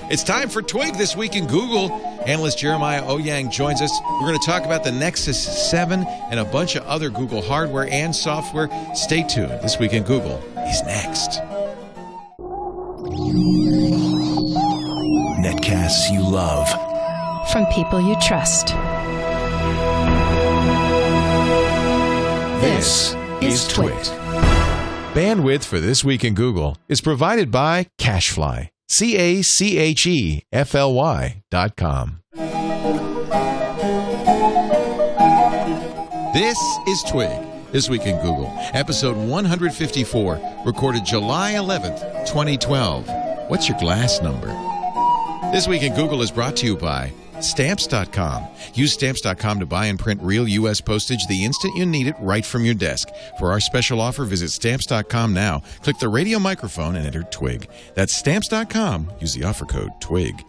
It's time for Twig This Week in Google. Analyst Jeremiah Owyang joins us. We're going to talk about the Nexus 7 and a bunch of other Google hardware and software. Stay tuned. This Week in Google is next. Netcasts you love. From people you trust. This is TWiT. Bandwidth for This Week in Google is provided by Cachefly. Cachefly.com. This is Twig, This Week in Google, episode 154, recorded July 11th, 2012. What's your glass number? This Week in Google is brought to you by Stamps.com. Use Stamps.com to buy and print real U.S. postage the instant you need it right from your desk. For our special offer, visit Stamps.com now. Click the radio microphone and enter TWIG. That's Stamps.com. Use the offer code TWIG.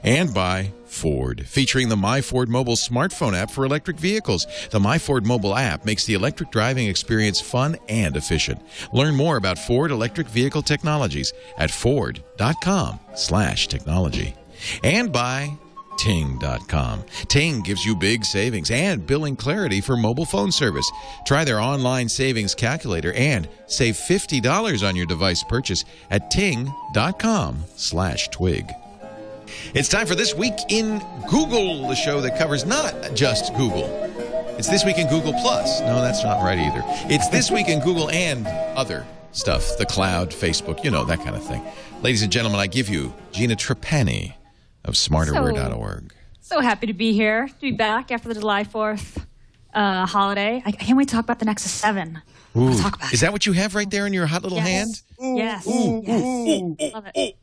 And by Ford, featuring the MyFord mobile smartphone app for electric vehicles. The MyFord mobile app makes the electric driving experience fun and efficient. Learn more about Ford electric vehicle technologies at Ford.com/technology. And by Ting.com. Ting gives you big savings and billing clarity for mobile phone service. Try their online savings calculator and save $50 on your device purchase at Ting.com/twig. It's time for This Week in Google, the show that covers not just Google. It's This Week in Google Plus. No, that's not right either. It's This Week in Google and other stuff, the cloud, Facebook, you know, that kind of thing. Ladies and gentlemen, I give you Gina Trapani of smarterware.org. So happy to be here, to be back after the July 4th holiday. I can't wait to talk about the Nexus 7. Ooh. Talk about Is that what you have right there in your hot little hand? Yes. Love it.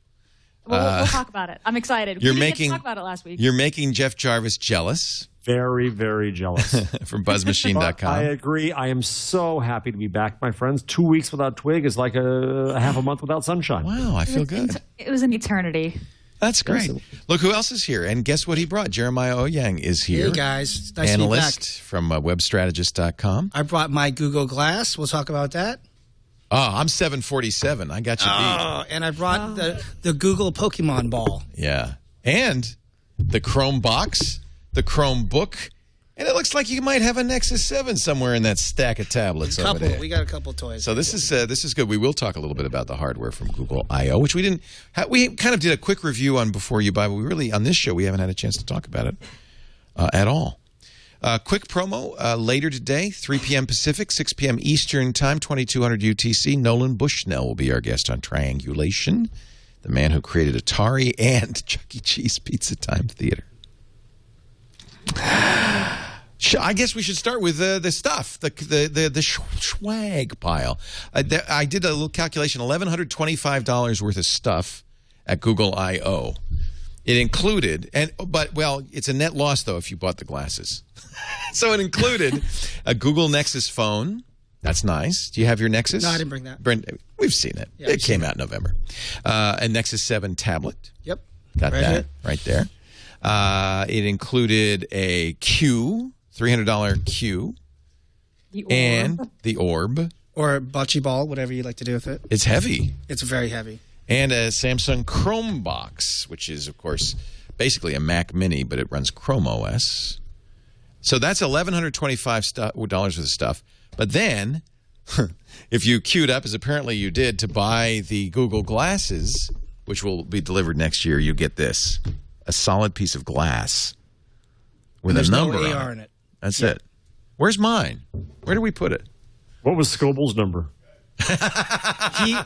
We'll talk about it. I'm excited. We didn't get to talk about it last week. You're making Jeff Jarvis jealous. Very, very jealous. From BuzzMachine.com. I agree. I am so happy to be back, my friends. 2 weeks without Twig is like a half a month without sunshine. Wow, I feel good. It was an eternity. That's great. Look who else is here. And guess what he brought? Jeremiah Owyang is here. Hey, guys. It's nice Analyst to be back. from webstrategist.com. I brought my Google Glass. We'll talk about that. Oh, I'm 747. I got you beat. And I brought the Google Pokemon ball. Yeah. And the Chrome box, the Chromebook, and it looks like you might have a Nexus 7 somewhere in that stack of tablets over there. We got a couple toys. So this is good. We will talk a little bit about the hardware from Google I/O, which we didn't. We kind of did a quick review on before you buy, but we really on this show we haven't had a chance to talk about it at all. Quick promo later today, 3 p.m. Pacific, 6 p.m. Eastern Time, 2200 UTC. Nolan Bushnell will be our guest on Triangulation, the man who created Atari and Chuck E. Cheese Pizza Time Theater. I guess we should start with the stuff, the swag pile. I did a little calculation, $1,125 worth of stuff at Google I/O. It included, it's a net loss, though, if you bought the glasses. So it included a Google Nexus phone. That's nice. Do you have your Nexus? No, I didn't bring that. We've seen it. Yeah, it came out in November. A Nexus 7 tablet. Yep. Got that right there. It included a Q, $300 Q. And the Orb. Or bocce ball, whatever you like to do with it. It's heavy. It's very heavy. And a Samsung Chrome box, which is, of course, basically a Mac Mini, but it runs Chrome OS. So that's $1,125 worth of stuff. But then, if you queued up, as apparently you did, to buy the Google glasses, which will be delivered next year, you get this. A solid piece of glass with a number no AR in it. That's it. Where's mine? Where do we put it? What was Scoble's number?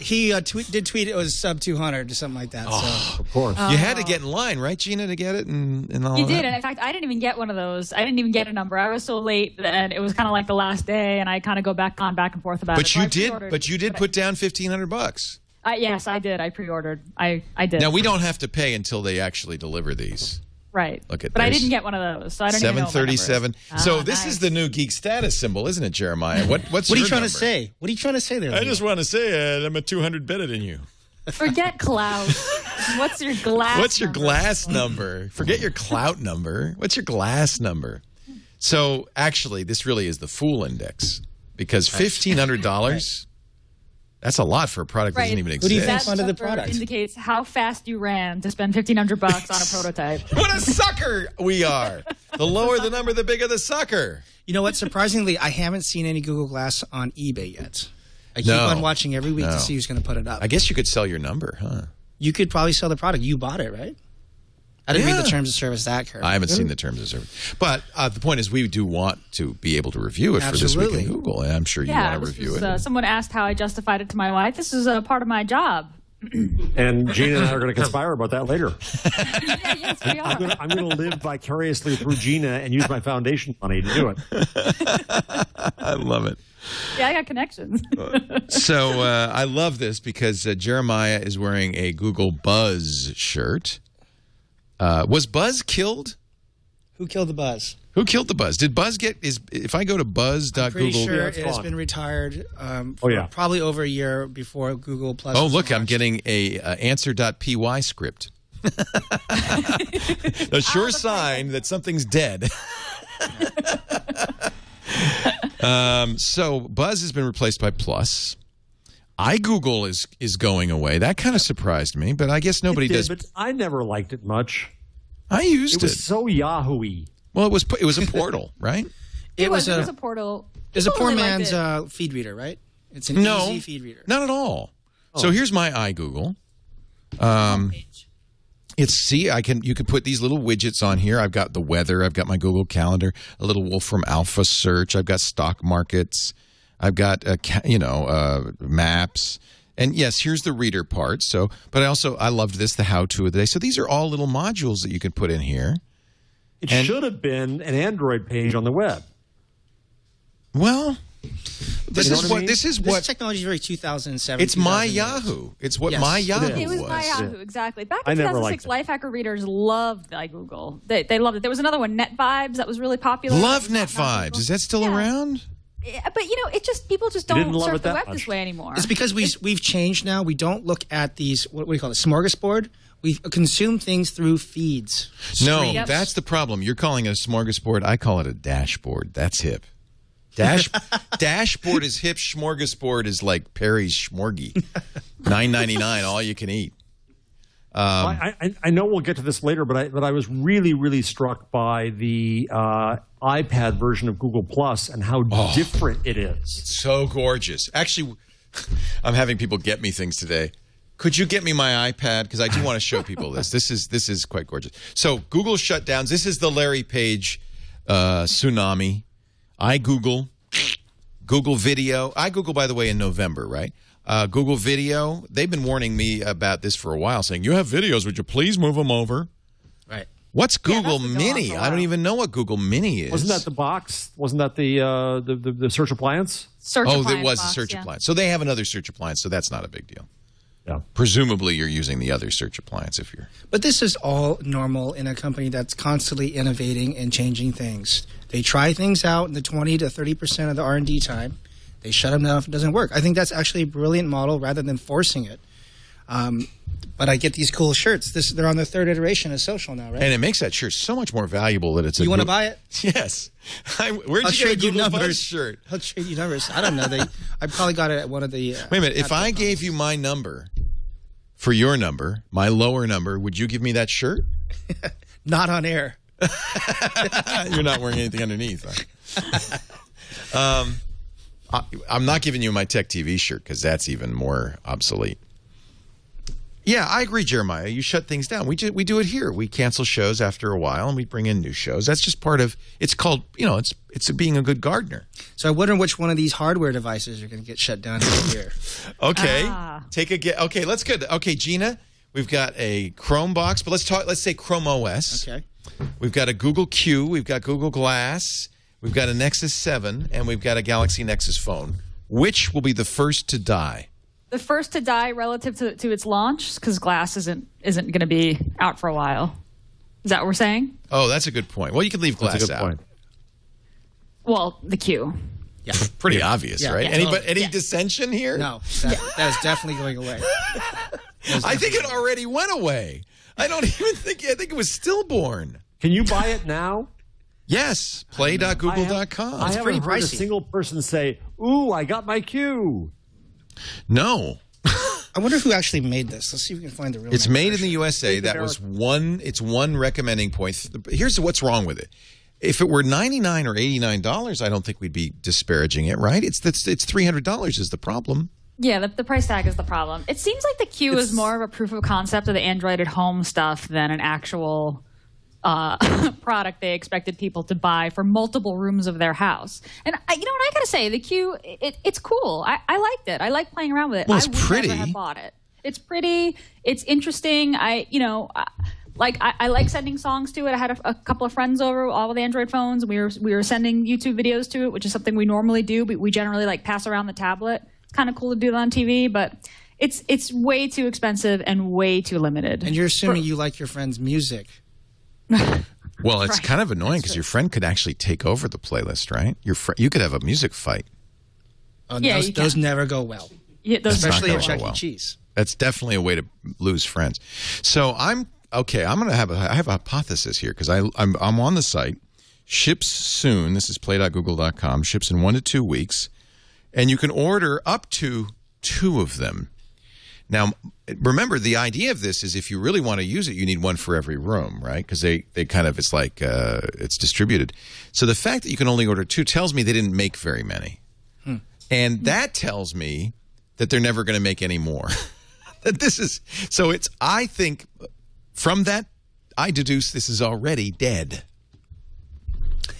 He did tweet it was sub 200 or something like that. Oh, so. Of course. You had to get in line, right, Gina, to get it and all You that? did, and in fact, I didn't even get one of those. I didn't even get a number. I was so late, and it was kind of like the last day, and I kind of go back and forth about it. But you did put down $1,500. Yes, I did. I pre-ordered. I did. Now, we don't have to pay until they actually deliver these. Right. Look at but this. I didn't get one of those, so I don't even know what my number is. 737. So this is the new geek status symbol, isn't it, Jeremiah? What's what are you trying to say? What are you trying to say there? I just want to say I'm a 200 better than you. Forget clout. What's your glass What's your glass number? Forget your clout number. What's your glass number? So actually, this really is the fool index because $1,500 That's a lot for a product that doesn't even Who do you exist. think funded the number product? indicates how fast you ran to spend $1,500 on a prototype. What a sucker we are. The lower the number, the bigger the sucker. You know what? Surprisingly, I haven't seen any Google Glass on eBay yet. I keep No. on watching every week No. to see who's going to put it up. I guess you could sell your number, huh? You could probably sell the product. You bought it, right? I didn't read Yeah. the terms of service that carefully. I haven't seen the terms of service. But the point is, we do want to be able to review it for This Week Absolutely. in Google, and I'm sure you Yeah, want to this review was, it. someone asked how I justified it to my wife. This is a part of my job. And Gina and I are going to conspire about that later. Yeah, yes, we are. I'm going to live vicariously through Gina and use my foundation money to do it. I love it. Yeah, I got connections. So I love this because Jeremiah is wearing a Google Buzz shirt. Was Buzz killed? Who killed the buzz? Who killed the Buzz? Did Buzz get if I go to buzz.google? Pretty sure Yeah, it it's has gone. been retired for yeah. probably over a year before Google Plus. Oh, was look, I'm launched. getting a answer.py script. A sure sign that something's dead. So Buzz has been replaced by Plus. iGoogle is going away. That kind of surprised me, but I guess nobody It did, does. but I never liked it much. I used It was so Yahoo-y. Well, it was a portal, right? It was a a portal. It's a People poor really liked man's it. feed reader, right? It's an No, easy feed reader. not at all. Oh. So here's my iGoogle. You can put these little widgets on here. I've got the weather. I've got my Google Calendar. A little Wolfram Alpha search. I've got stock markets. I've got maps. And yes, here's the reader part. So, but I loved this, the how-to of the day. So these are all little modules that you can put in here. It should have been an Android page on the web. Well, this is what This technology is very 2007. it's my 2008. Yahoo. It's what Yes, my it is. Yahoo It was my Yahoo, exactly. Back in I never 2006, liked Lifehacker readers loved iGoogle. They loved it. There was another one, Net Vibes, that was really popular. Love That Net was not Vibes. Google. Is that still Yeah. around? Yeah, but people just didn't don't love surf it the that web much. this way anymore. It's because we've changed now. We don't look at these, what do you call it, smorgasbord? We consume things through feeds. No, Yep. that's the problem. You're calling it a smorgasbord. I call it a dashboard. That's hip. Dashboard is hip. Smorgasbord is like Perry's Schmorgy. $9.99, all you can eat. I know we'll get to this later, but I was really, really struck by the iPad version of Google Plus and how different it is. So gorgeous. Actually, I'm having people get me things today. Could you get me my iPad? Because I do want to show people this. This is quite gorgeous. So Google shutdowns. This is the Larry Page tsunami. iGoogle, Google Video. iGoogle, by the way, in November, right? Google Video. They've been warning me about this for a while, saying, you have videos. Would you please move them over? Right. What's Google that's been going on Mini? for a I don't while. even know what Google Mini is. Wasn't that the box? Wasn't that the search appliance? Search Oh, appliance there was a box, search yeah. appliance. So they have another search appliance, so that's not a big deal. Yeah. Presumably, you're using the other search appliance if you're. But this is all normal in a company that's constantly innovating and changing things. They try things out in the 20 to 30% of the R&D time. They shut them down if it doesn't work. I think that's actually a brilliant model rather than forcing it. But I get these cool shirts. They're on their third iteration of social now, right? And it makes that shirt so much more valuable that it's a. You want to Goo- buy it? Yes. Where'd I'll you get a trade you Google Buzz numbers. shirt? I'll trade you numbers. I don't know. I probably got it at one of the. Wait a minute. If I gave you my number for your number, my lower number, would you give me that shirt? Not on air. You're not wearing anything underneath. Huh? I'm not giving you my Tech TV shirt because that's even more obsolete. Yeah, I agree, Jeremiah. You shut things down. We do it here. We cancel shows after a while and we bring in new shows. That's just part of. It's called. It's being a good gardener. So I wonder which one of these hardware devices are going to get shut down here. Okay, take a guess. Okay, let's go. Okay, Gina, we've got a Chrome box, but let's say Chrome OS. Okay. We've got a Google Q. We've got Google Glass. We've got a Nexus 7, and we've got a Galaxy Nexus phone. Which will be the first to die? The first to die relative to its launch, because Glass isn't going to be out for a while. Is that what we're saying? Oh, that's a good point. Well, you can leave Glass That's a good out. point. Well, the Q. Yeah. Pretty obvious, Yeah. right? Yeah. Any dissension here? No, that is definitely going away. I think it already went away. I don't even think. I think it was stillborn. Can you buy it now? Yes, play.google.com. I haven't pretty heard a pricey. single person say, "Ooh, I got my Q." No. I wonder who actually made this. Let's see if we can find the real. It's made in the USA. That was one. It's one recommending point. Here's what's wrong with it. If it were $99 or $89, I don't think we'd be disparaging it, right? It's $300 is the problem. Yeah, the price tag is the problem. It seems like the Q is more of a proof of concept of the Android at home stuff than an actual product they expected people to buy for multiple rooms of their house. And you know what I gotta say, the Q, it's cool. I liked it. I like playing around with it. Well, it's I would pretty. never have bought it. It's pretty. It's interesting. I like sending songs to it. I had a couple of friends over, all with Android phones. We were sending YouTube videos to it, which is something we normally do. But we generally like pass around the tablet. It's kind of cool to do that on TV, but it's way too expensive and way too limited. And you're assuming you like your friend's music. Well, it's kind of annoying because your friend could actually take over the playlist, right? You could have a music fight. Oh, yeah, those never go well. Yeah, especially at Chuck E. Cheese. That's definitely a way to lose friends. So I'm going to have I have a hypothesis here because I'm on the site. Ships soon. This is play.google.com. Ships in 1 to 2 weeks, and you can order up to 2 of them. Now, remember, the idea of this is if you really want to use it, you need one for every room, right? Because they kind of, it's like it's distributed. So the fact that you can only order 2 tells me they didn't make very many. And that tells me that they're never going to make any more. I think from that, I deduce this is already dead.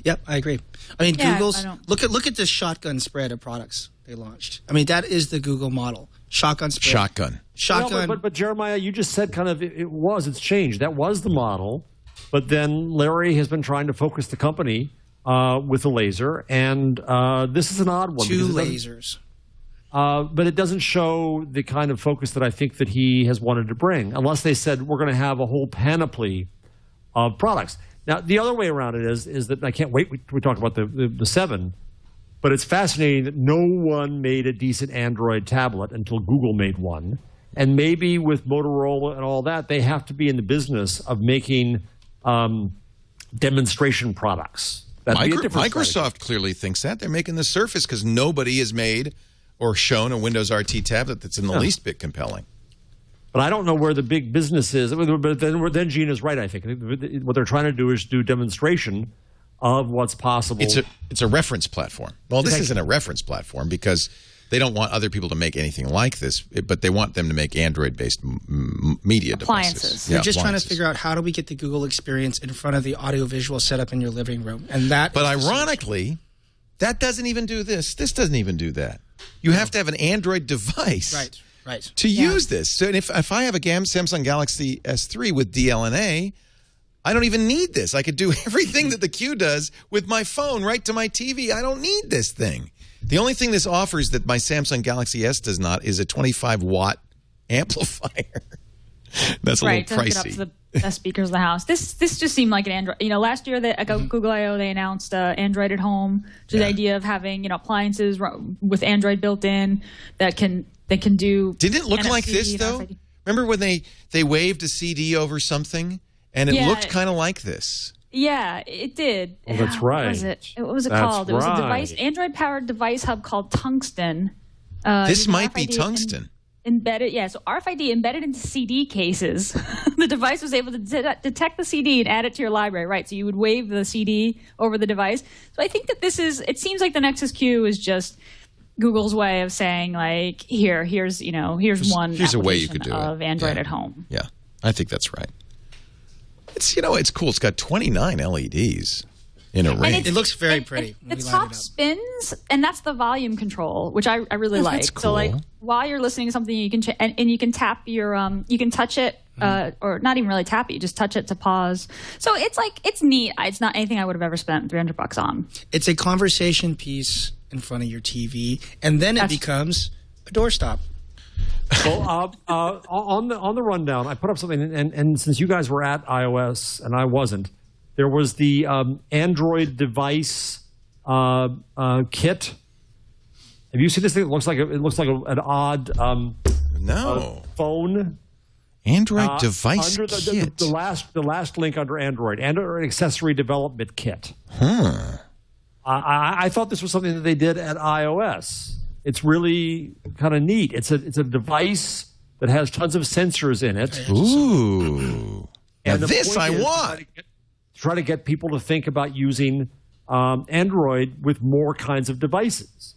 Yep, I agree. I mean, Google's, look at this shotgun spread of products they launched. I mean, that is the Google model. Shotgun spread. Shotgun. But Jeremiah, you just said kind of it's changed. That was the model, but then Larry has been trying to focus the company with a laser, and this is an odd one. 2 lasers. But it doesn't show the kind of focus that I think that he has wanted to bring, unless they said we're going to have a whole panoply of products. Now, the other way around it is that I can't wait. We talk about the 7. But it's fascinating that no one made a decent Android tablet until Google made one. And maybe with Motorola and all that, they have to be in the business of making demonstration products. Microsoft clearly thinks that. They're making the Surface because nobody has made or shown a Windows RT tablet that's in the least bit compelling. But I don't know where the big business is. But then Gina's right, I think. What they're trying to do is do demonstration of what's possible. It's a reference platform. Well, this isn't a reference platform because they don't want other people to make anything like this, but they want them to make Android-based media devices. They're just trying to figure out how do we get the Google experience in front of the audiovisual setup in your living room. But ironically, that doesn't even do this. This doesn't even do that. You have to have an Android device to use this. So if I have a Samsung Galaxy S3 with DLNA, I don't even need this. I could do everything that the Q does with my phone right to my TV. I don't need this thing. The only thing this offers that my Samsung Galaxy S does not is a 25-watt amplifier. That's a little pricey. To get up to the best speakers in the house. This just seemed like an Android. You know, last year at Google I/O they announced Android at Home, which is the idea of having appliances with Android built in that can do. Didn't it look NFC like this though? Remember when they waved a CD over something? And it looked kind of like this. Yeah, it did. Oh, that's right. What was it called? It was a device, Android-powered device hub called Tungsten. This might be Tungsten. Embedded, so RFID embedded into CD cases. The device was able to detect the CD and add it to your library, right? So you would wave the CD over the device. So I think that it seems like the Nexus Q is just Google's way of saying, like, here's a way you could do of Android at home. Yeah, I think that's right. It's cool. It's got 29 LEDs in a ring. It looks very pretty. The top spins, and that's the volume control, which I really like. That's cool. So, like, while you're listening to something, you can and you can tap your you can touch it, or not even really tap it. You just touch it to pause. So it's neat. It's not anything I would have ever spent $300 on. It's a conversation piece in front of your TV, and then it becomes a doorstop. Well, on the rundown, I put up something, and since you guys were at iOS and I wasn't, there was the Android device kit. Have you seen this thing? It looks like an odd phone. Android device under kit. The last link under Android accessory development kit. I thought this was something that they did at iOS. It's really kind of neat. It's a device that has tons of sensors in it. Ooh. And now this I want. Try to get people to think about using Android with more kinds of devices.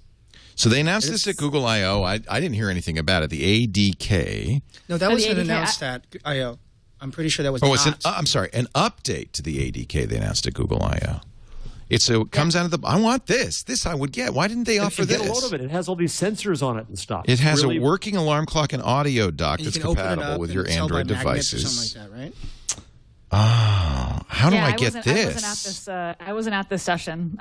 So they announced this at Google I/O. I didn't hear anything about it. The ADK. No, that wasn't announced at I/O. I'm pretty sure that was I'm sorry, an update to the ADK they announced at Google I/O. It comes out of the. I want this. This I would get. Why didn't they offer this? Get a load of it. It has all these sensors on it and stuff. It has a working alarm clock and audio dock that's compatible with your Android devices. Or something like that, right? Oh, how do I get this? I wasn't at this session.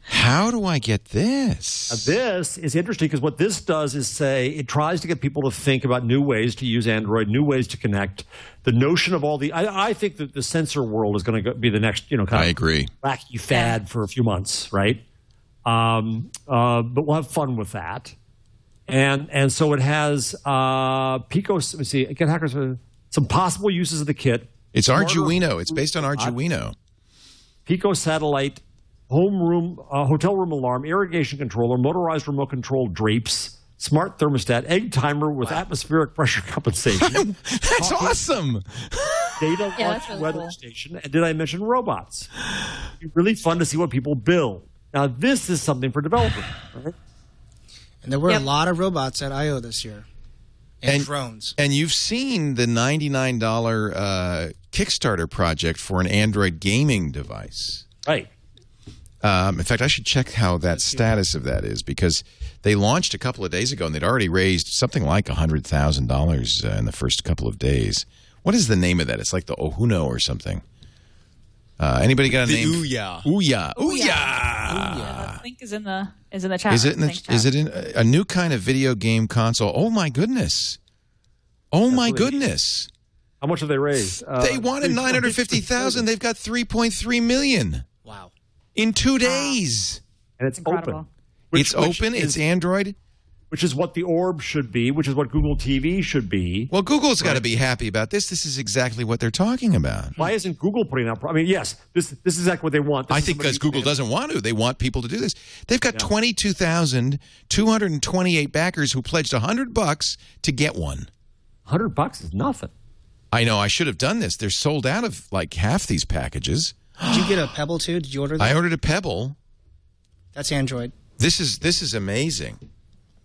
How do I get this? This is interesting because what this does is it tries to get people to think about new ways to use Android, new ways to connect. The notion of I think that the sensor world is going to be the next, kind of wacky fad for a few months, right? But we'll have fun with that. And so it has Pico. Let me see. Get hackers some possible uses of the kit. It's Arduino. It's based on Arduino. Pico satellite. Hotel room alarm, irrigation controller, motorized remote control drapes, smart thermostat, egg timer with atmospheric pressure compensation. That's awesome. Data watch weather station. And did I mention robots? It's really fun to see what people build. Now, this is something for developers. Right? And there were a lot of robots at I/O this year. And drones. And you've seen the $99 Kickstarter project for an Android gaming device. Right. In fact, I should check how that status of that is because they launched a couple of days ago and they'd already raised something like $100,000 in the first couple of days. What is the name of that? It's like the Ohuno or something. Anybody got a name? Ouya. The link is in the chat. Is it in a new kind of video game console? Oh my goodness! Oh my goodness! How much have they raised? They wanted $950,000. They've got $3.3 million. Wow. In 2 days. And it's open. It's open. It's Android. Which is what the Orb should be, which is what Google TV should be. Well, Google's got to be happy about this. This is exactly what they're talking about. Why isn't Google putting out... yes, this is exactly what they want. I think because Google doesn't want to. They want people to do this. They've got 22,228 backers who pledged $100 to get one. $100 is nothing. I know. I should have done this. They're sold out of like half these packages. Did you get a Pebble too? Did you order that? I ordered a Pebble. That's Android. This is amazing.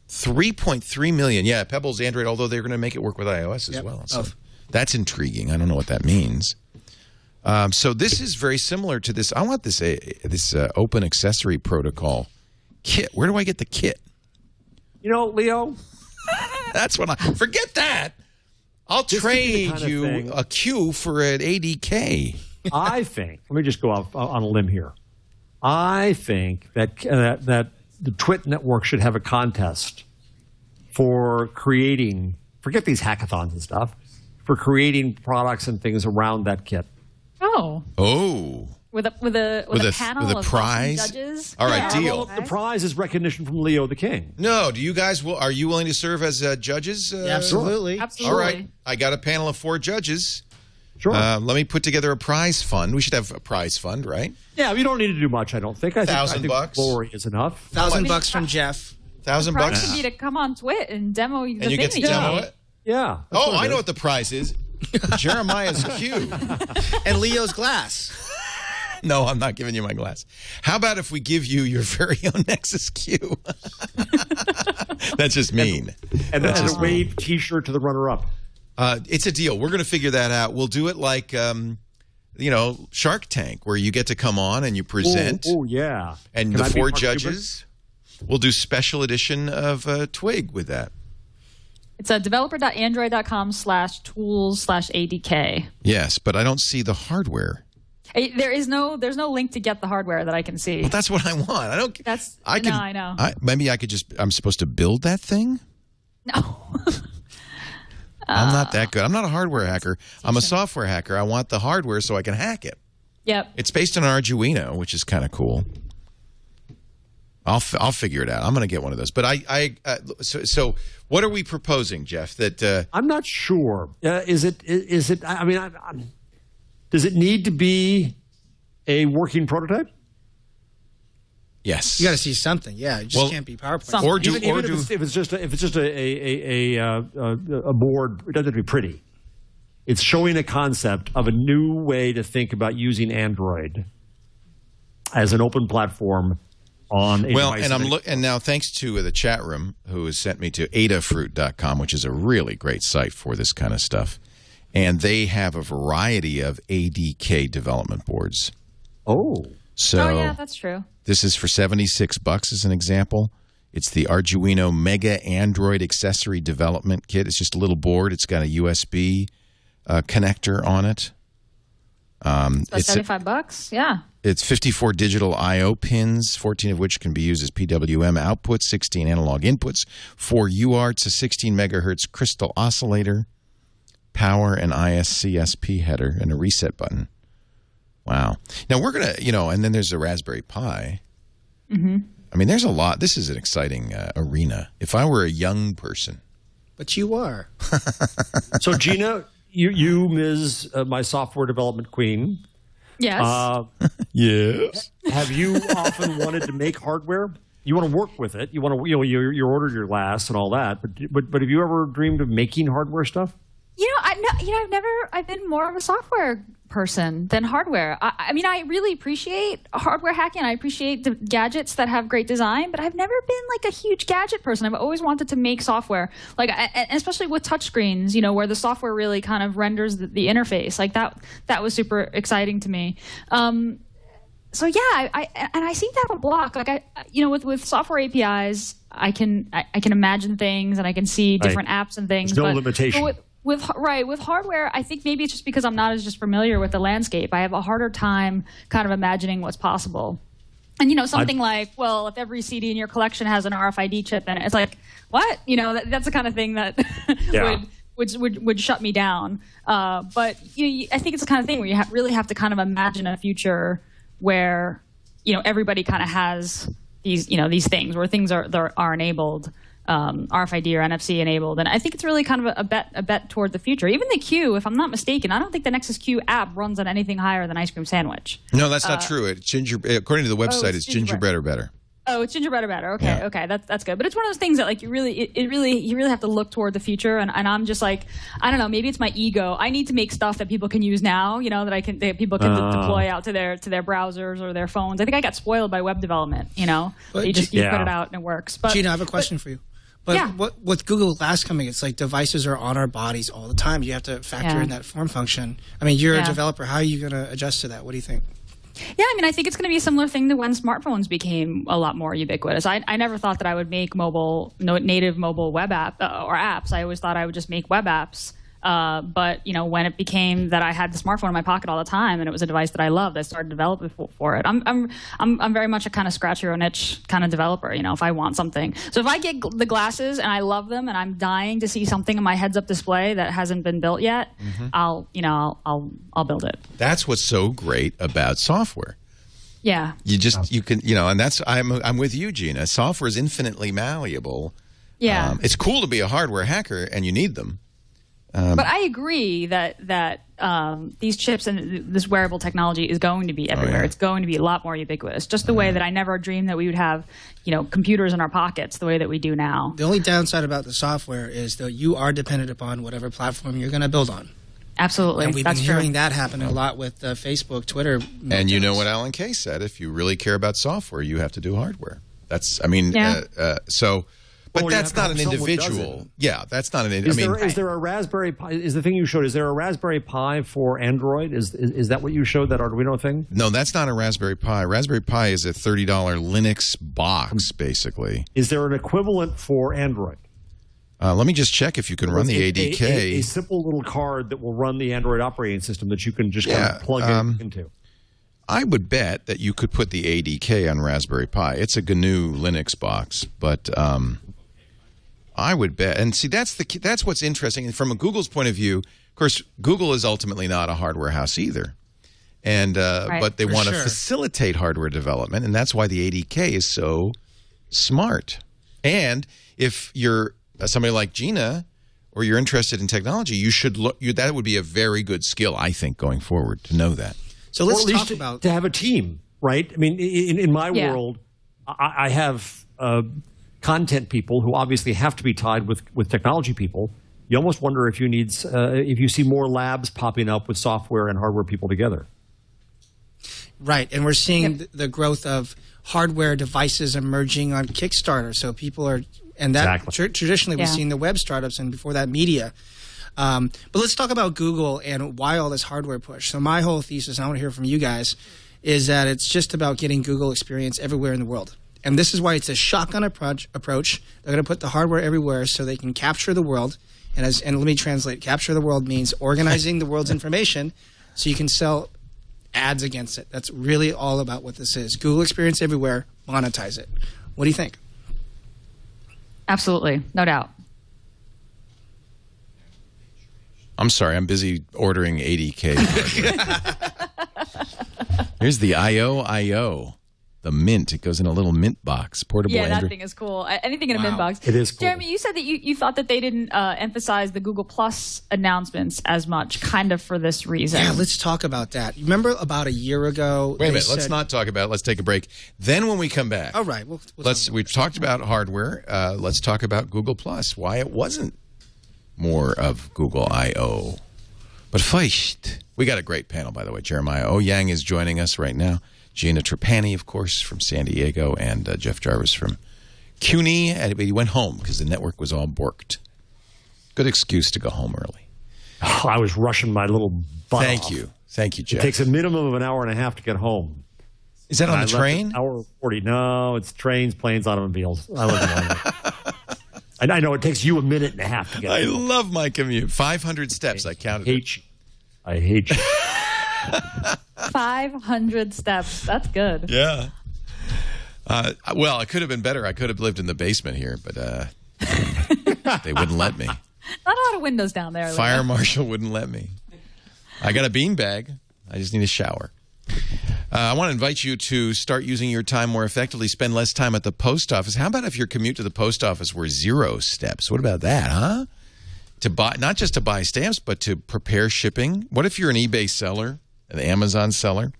3.3 million. Yeah, Pebble's Android, although they're going to make it work with iOS as well. So that's intriguing. I don't know what that means. So this is very similar to this. I want this open accessory protocol kit. Where do I get the kit? Leo. That's what forget that. I'll trade you a Q for an ADK. I think, let me just go out on a limb here. I think that the TWiT network should have a contest for creating, forget these hackathons and stuff, for creating products and things around that kit. Oh. With a panel of prize judges. All right, deal. Well, the prize is recognition from Leo the King. No, do you guys are you willing to serve as judges? Absolutely. Absolutely. All right, I got a panel of 4 judges. Sure. Let me put together a prize fund. We should have a prize fund, right? Yeah, we don't need to do much, I don't think. I think $1,000 glory is enough. $1,000 from Jeff. $1,000 prize would be to come on TWiT and demo the thing. And you get to demo it? Yeah. I know what the prize is. Jeremiah's Q. And Leo's glass. No, I'm not giving you my glass. How about if we give you your very own Nexus Q? That's just mean. And a wave T-shirt to the runner-up. It's a deal. We're going to figure that out. We'll do it like, Shark Tank, where you get to come on and you present. Oh, yeah. And the 4 judges. We'll do special edition of Twig with that. It's developer.android.com/tools/ADK. Yes, but I don't see the hardware. There's no link to get the hardware that I can see. Well, that's what I want. I don't. I know. Maybe I could I'm supposed to build that thing? No. I'm not that good. I'm not a hardware hacker. I'm a software hacker. I want the hardware so I can hack it. Yep. It's based on Arduino, which is kind of cool. I'll figure it out. I'm going to get one of those. But so what are we proposing, Jeff? That I'm not sure. Is it? I mean, does it need to be a working prototype? Yes. You got to see something. Yeah, it just can't be PowerPoint. Something. Or If it's just a board, it doesn't have to be pretty. It's showing a concept of a new way to think about using Android as an open platform on a device. And now thanks to the chat room who has sent me to adafruit.com, which is a really great site for this kind of stuff. And they have a variety of ADK development boards. Oh. So yeah, that's true. This is for $76 as an example. It's the Arduino Mega Android Accessory Development Kit. It's just a little board. It's got a USB connector on it. It's $75. Yeah. It's 54 digital I/O pins, 14 of which can be used as PWM outputs, 16 analog inputs, 4 UARTs, a 16 megahertz crystal oscillator, power and ISCSP header, and a reset button. Wow. Now we're going to, and then there's a Raspberry Pi. Mm-hmm. I mean, there's a lot. This is an exciting arena. If I were a young person. But you are. So, Gina, you Ms. My software development queen. Yes. Yes. Have you often wanted to make hardware? You want to work with it. You want to, you ordered your glass and all that. But have you ever dreamed of making hardware stuff? I've been more of a software person than hardware. I mean, I really appreciate hardware hacking. I appreciate the gadgets that have great design, but I've never been like a huge gadget person. I've always wanted to make software, like especially with touchscreens, where the software really kind of renders the interface. Like that was super exciting to me. So yeah, I seem to have a block. Like with software APIs, I can imagine things and I can see different apps and things. There's no limitation. With hardware, I think maybe it's just because I'm not as just familiar with the landscape. I have a harder time kind of imagining what's possible. And something like, well, if every CD in your collection has an RFID chip in it, it's like, what? That's the kind of thing that would shut me down. But I think it's the kind of thing where you really have to kind of imagine a future where everybody kind of has these things where things are enabled. RFID or NFC enabled, and I think it's really kind of a bet toward the future. Even the Q, if I'm not mistaken, I don't think the Nexus Q app runs on anything higher than ice cream sandwich. No, that's not true. It's according to the website, it's gingerbread or better. Oh, it's gingerbread or better. Okay, that's good. But it's one of those things that like you really have to look toward the future. And I'm just like, I don't know, maybe it's my ego. I need to make stuff that people can use now. That people can deploy out to their browsers or their phones. I think I got spoiled by web development. You put it out and it works. But Gina, I have a question for you. But with Google Glass coming, it's like devices are on our bodies all the time. You have to factor in that form function. I mean, you're a developer. How are you going to adjust to that? What do you think? Yeah, I mean, I think it's going to be a similar thing to when smartphones became a lot more ubiquitous. I never thought that I would make native mobile web app or apps. I always thought I would just make web apps. But when it became that I had the smartphone in my pocket all the time and it was a device that I loved, I started developing for it. I'm very much a kind of scratch your own itch kind of developer. If I want something, so if I get the glasses and I love them and I'm dying to see something in my heads-up display that hasn't been built yet, I'll build it. That's what's so great about software. Yeah, you can and that's I'm with you, Gina. Software is infinitely malleable. Yeah, it's cool to be a hardware hacker and you need them. But I agree that these chips and this wearable technology is going to be everywhere. It's going to be a lot more ubiquitous, just the way that I never dreamed that we would have, computers in our pockets the way that we do now. The only downside about the software is that you are dependent upon whatever platform you're going to build on. Absolutely. And we've been hearing that happen a lot with Facebook, Twitter. And you know what Alan Kay said, if you really care about software, you have to do hardware. But that's not an individual. Yeah, that's not an individual. Is there a Raspberry Pi? Is the thing you showed? Is there a Raspberry Pi for Android? Is that what you showed? That Arduino thing? No, that's not a Raspberry Pi. Raspberry Pi is a $30 Linux box, basically. Is there an equivalent for Android? Let me just check if you can run the ADK. A simple little card that will run the Android operating system that you can just kind of plug into. I would bet that you could put the ADK on Raspberry Pi. It's a GNU Linux box, but. I would bet, and see that's what's interesting. And from a Google's point of view, of course, Google is ultimately not a hardware house either, and but they want to facilitate hardware development, and that's why the ADK is so smart. And if you're somebody like Gina, or you're interested in technology, you should look. That would be a very good skill, I think, going forward to know that. So let's talk about to have a team, right? I mean, in my world. I have content people who obviously have to be tied with technology people. You almost wonder if if you see more labs popping up with software and hardware people together. Right, and we're seeing the growth of hardware devices emerging on Kickstarter. So people are, and that traditionally we've seen the web startups and before that media. But let's talk about Google and why all this hardware push. So my whole thesis, and I want to hear from you guys, is that it's just about getting Google experience everywhere in the world. And this is why it's a shotgun approach. They're going to put the hardware everywhere so they can capture the world. And let me translate. Capture the world means organizing the world's information so you can sell ads against it. That's really all about what this is. Google experience everywhere, monetize it. What do you think? Absolutely. No doubt. I'm sorry. I'm busy ordering 80K. Here's the IO. The Mint. It goes in a little Mint box. Portable. Yeah, that thing is cool. Anything in a Mint box. It is cool. Jeremy, you said that you thought that they didn't emphasize the Google Plus announcements as much, kind of for this reason. Yeah, let's talk about that. Remember about a year ago? Wait a minute. Let's not talk about it. Let's take a break. Then when we come back. All right. We've talked about hardware. Let's talk about Google Plus. Why it wasn't more of Google I/O. But first, we got a great panel, by the way. Jeremiah Owyang is joining us right now. Gina Trapani, of course, from San Diego, and Jeff Jarvis from CUNY. But he went home because the network was all borked. Good excuse to go home early. Oh, I was rushing my little butt Thank you, Jeff. It takes a minimum of an hour and a half to get home. Is that on the train? Hour 40. No, it's trains, planes, automobiles. I live in London. And I know it takes you a minute and a half to get home. I love my commute. 500 steps. I counted it. I hate you. 500 steps. That's good. Yeah. Well, it could have been better. I could have lived in the basement here, but they wouldn't let me. Not a lot of windows down there. Fire marshal wouldn't let me. I got a beanbag. I just need a shower. I want to invite you to start using your time more effectively, spend less time at the post office. How about if your commute to the post office were 0 steps? What about that, huh? To buy, not just to buy stamps, but to prepare shipping. What if you're an eBay seller, an Amazon seller?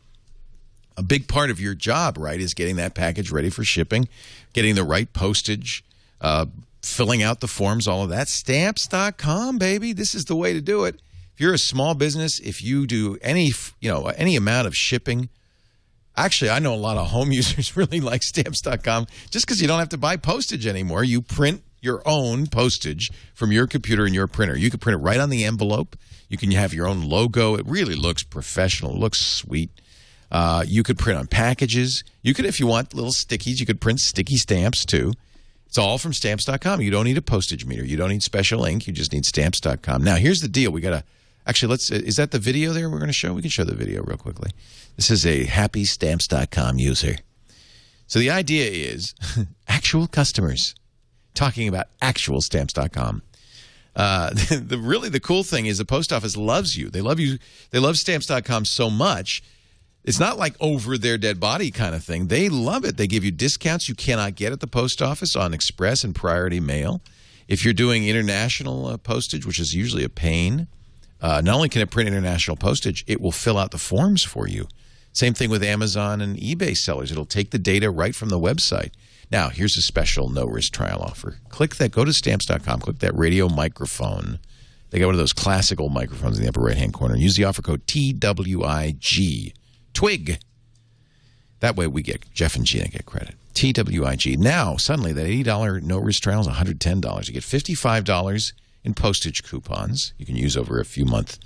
A big part of your job, right, is getting that package ready for shipping, getting the right postage, filling out the forms, all of that. Stamps.com, baby. This is the way to do it. If you're a small business, if you do any amount of shipping, actually, I know a lot of home users really like Stamps.com just because you don't have to buy postage anymore. You print your own postage from your computer and your printer. You can print it right on the envelope. You can have your own logo. It really looks professional. It looks sweet. You could print on packages. You could, if you want little stickies, you could print sticky stamps too. It's all from Stamps.com. You don't need a postage meter. You don't need special ink. You just need Stamps.com. Now, here's the deal. We got to actually, is that the video there we're going to show? We can show the video real quickly. This is a happy Stamps.com user. So the idea is actual customers talking about actual Stamps.com. The cool thing is the post office loves you. They love you. They love Stamps.com so much. It's not like over their dead body kind of thing. They love it. They give you discounts you cannot get at the post office on express and priority mail. If you're doing international postage, which is usually a pain, not only can it print international postage, it will fill out the forms for you. Same thing with Amazon and eBay sellers. It'll take the data right from the website. Now, here's a special no-risk trial offer. Click that. Go to Stamps.com. Click that radio microphone. They got one of those classical microphones in the upper right-hand corner. Use the offer code TWIG. Twig. That way we get, Jeff and Gina get credit. TWIG. Now, suddenly, that $80 no-risk trial is $110. You get $55 in postage coupons you can use over a few-month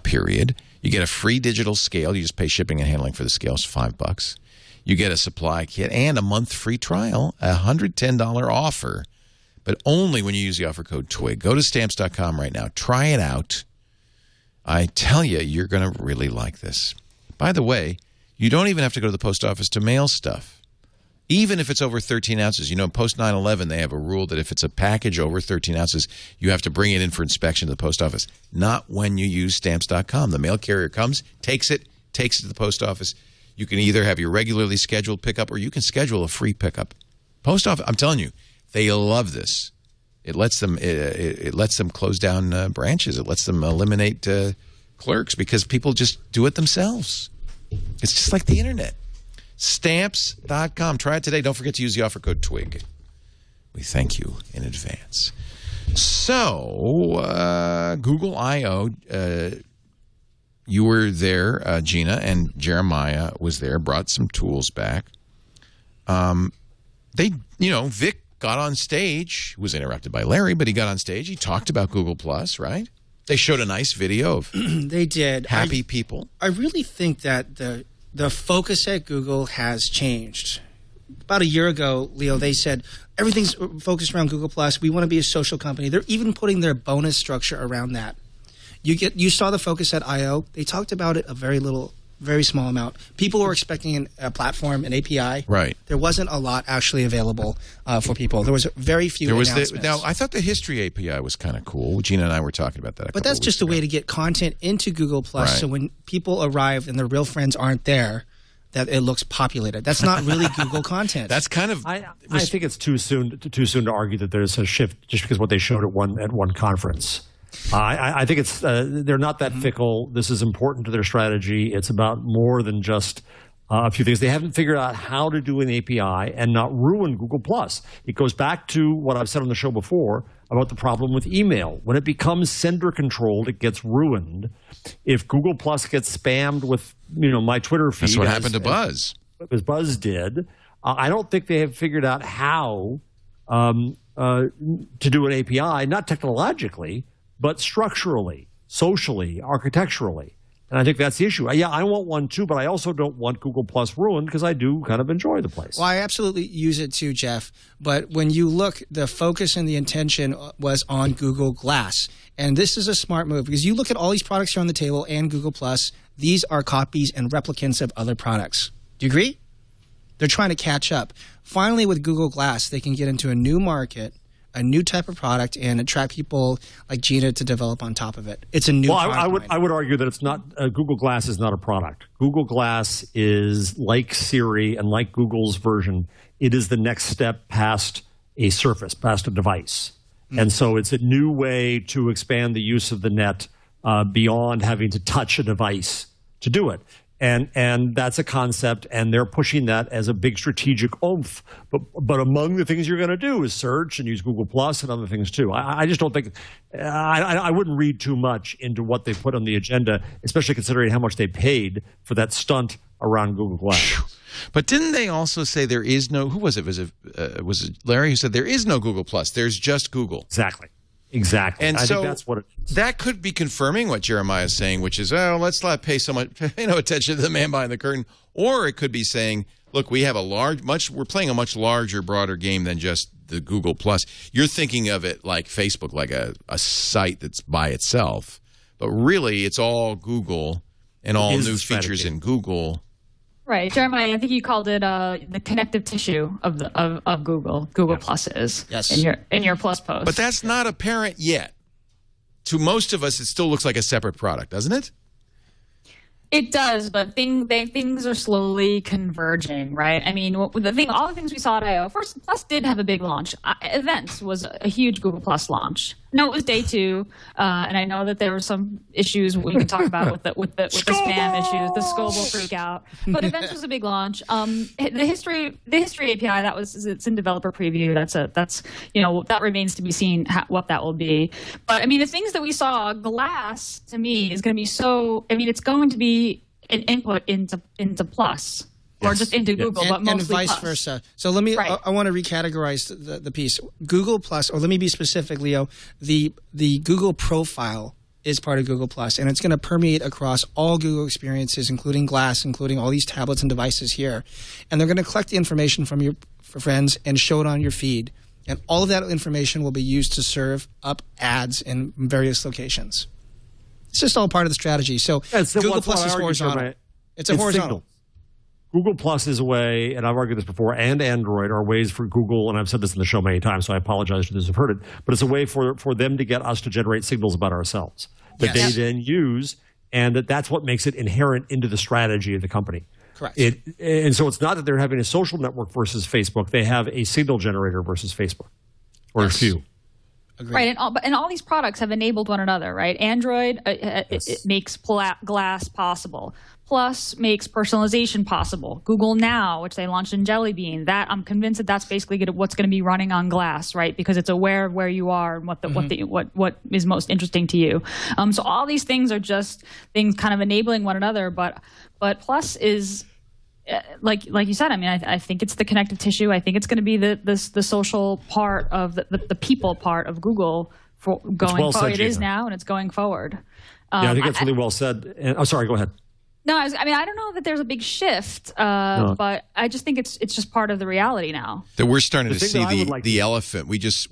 period. You get a free digital scale. You just pay shipping and handling for the scale. It's $5. You get a supply kit and a month free trial, a $110 offer, but only when you use the offer code TWIG. Go to Stamps.com right now. Try it out. I tell you, you're going to really like this. By the way, you don't even have to go to the post office to mail stuff. Even if it's over 13 ounces. You know, post 9/11, they have a rule that if it's a package over 13 ounces, you have to bring it in for inspection to the post office. Not when you use Stamps.com. The mail carrier comes, takes it to the post office. You can either have your regularly scheduled pickup or you can schedule a free pickup. Post office, I'm telling you, they love this. It lets them close down branches. It lets them eliminate clerks because people just do it themselves. It's just like the internet. Stamps.com. Try it today. Don't forget to use the offer code TWIG. We thank you in advance. So, Google I.O., you were there, Gina, and Jeremiah was there, brought some tools back. Vic got on stage, was interrupted by Larry, but he got on stage. He talked about Google Plus, right? They showed a nice video of they did happy people. I really think that the focus at Google has changed. About a year ago, Leo, they said everything's focused around Google Plus. We want to be a social company. They're even putting their bonus structure around that. You saw the focus at I.O. They talked about it very small amount. People were expecting a platform, an API. Right. There wasn't a lot actually available for people. There was very few announcements. Now, I thought the history API was kind of cool. Gina and I were talking about that. But that's just a way to get content into Google Plus. Right. So when people arrive and their real friends aren't there, that it looks populated. That's not really Google content. That's kind of. I think it's too soon to argue that there's a shift just because what they showed at one conference. I think it's they're not that fickle. This is important to their strategy. It's about more than just a few things. They haven't figured out how to do an API and not ruin Google+. It goes back to what I've said on the show before about the problem with email. When it becomes sender-controlled, it gets ruined. If Google+ gets spammed with my Twitter feed. That's what happened to Buzz. As Buzz did. I don't think they have figured out how to do an API, not technologically, but structurally, socially, architecturally. And I think that's the issue. Yeah, I want one too, but I also don't want Google Plus ruined because I do kind of enjoy the place. Well, I absolutely use it too, Jeff. But when you look, the focus and the intention was on Google Glass. And this is a smart move because you look at all these products here on the table and Google Plus, these are copies and replicants of other products. Do you agree? They're trying to catch up. Finally, with Google Glass, they can get into a new market, a new type of product, and attract people like Gina to develop on top of it. It's a new product. I would argue that it's not Google Glass is not a product. Google Glass is like Siri and like Google's version. It is the next step past a surface, past a device. And so it's a new way to expand the use of the net beyond having to touch a device to do it. And that's a concept, and they're pushing that as a big strategic oomph. But among the things you're going to do is search and use Google Plus and other things too. I just don't think I wouldn't read too much into what they put on the agenda, especially considering how much they paid for that stunt around Google Glass. But didn't they also say there is no? Who was it? Was it Larry who said there is no Google Plus? There's just Google. Exactly. And I so think that's what that could be confirming what Jeremiah is saying, which is, let's not pay so much attention to the man behind the curtain. Or it could be saying, look, we have we're playing a much larger, broader game than just the Google Plus. You're thinking of it like Facebook, like a site that's by itself. But really, it's all Google and all new features in Google. Right, Jeremiah. I think you called it the connective tissue of Google. Google Plus is in your Plus post. But that's not apparent yet. To most of us, it still looks like a separate product, doesn't it? It does, but things are slowly converging, right? I mean, all the things we saw at I/O. First, Plus did have a big launch. Events was a huge Google Plus launch. No, it was day 2, and I know that there were some issues we can talk about with the spam issues, the Scoble freak out. But Events was a big launch. The history API it's in developer preview. That remains to be seen what that will be. But I mean, the things that we saw, Glass to me is going to be so. I mean, it's going to be an input into Plus. Or just into Google, but mostly and vice Plus. versa. So let me. Right. I want to recategorize the piece. Google Plus, or let me be specific, Leo. The Google profile is part of Google Plus, and it's going to permeate across all Google experiences, including Glass, including all these tablets and devices here. And they're going to collect the information from your friends and show it on your feed. And all of that information will be used to serve up ads in various locations. It's just all part of the strategy. So Google Plus is horizontal. It's a horizontal. Signal. Google Plus is a way, and I've argued this before, and Android are ways for Google, and I've said this in the show many times, so I apologize to those who've heard it, but it's a way for them to get us to generate signals about ourselves that they then use, and that's what makes it inherent into the strategy of the company. Correct. And so it's not that they're having a social network versus Facebook. They have a signal generator versus Facebook, or a few. Agreed. Right, and all these products have enabled one another, right? Android it makes glass possible. Plus makes personalization possible. Google Now, which they launched in Jelly Bean, that I'm convinced that's basically what's going to be running on glass, right? Because it's aware of where you are and what is most interesting to you. So all these things are just things kind of enabling one another. But Plus is like you said. I mean, I think it's the connective tissue. I think it's going to be the social part of the people part of Google for going forward. It is now, and it's going forward. Yeah, I think that's really well said. And, sorry, go ahead. No, I don't know that there's a big shift, but I just think it's just part of the reality now. That we're starting to see the elephant. We just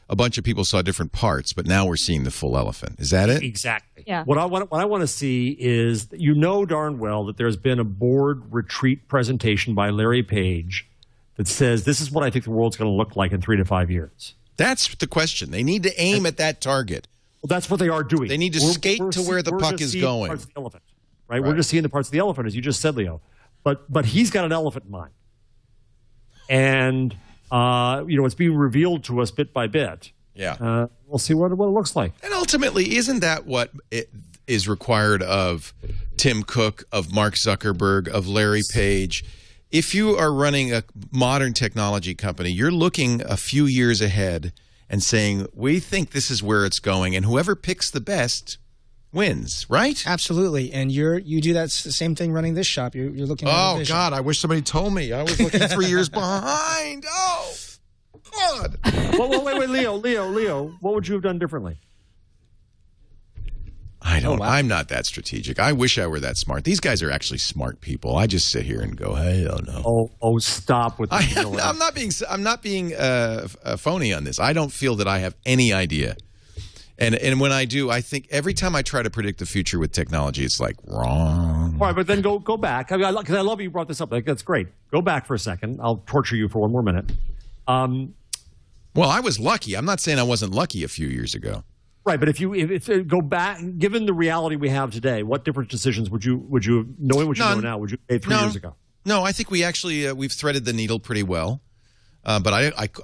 a bunch of people saw different parts, but now we're seeing the full elephant. Is that it? Exactly. Yeah. What I want to see is, darn well that there's been a board retreat presentation by Larry Page that says this is what I think the world's going to look like in 3 to 5 years. That's the question. They need to aim at that target. Well, that's what they are doing. They need to skate to where the puck is going. Parts of the elephant, right? We're just seeing the parts of the elephant, as you just said, Leo. But he's got an elephant in mind, and it's being revealed to us bit by bit. Yeah, we'll see what it looks like. And ultimately, isn't that what is required of Tim Cook, of Mark Zuckerberg, of Larry Page? If you are running a modern technology company, you're looking a few years ahead and saying, we think this is where it's going, and whoever picks the best wins, right? Absolutely. And you do that the same thing running this shop. You're looking at Oh, God, I wish somebody told me. I was looking 3 years behind. Oh, God. Well, wait, Leo, what would you have done differently? I don't. Wow. I'm not that strategic. I wish I were that smart. These guys are actually smart people. I just sit here and go, hey, I don't know. Oh, stop with the I'm not being phony on this. I don't feel that I have any idea. And when I do, I think every time I try to predict the future with technology, it's like wrong. All right, but then go back. Because I love you brought this up. Like, that's great. Go back for a second. I'll torture you for one more minute. Well, I was lucky. I'm not saying I wasn't lucky a few years ago. Right, but if you go back, given the reality we have today, what different decisions would you knowing what you know now, would you have made 3 years ago? No, I think we actually we've threaded the needle pretty well. But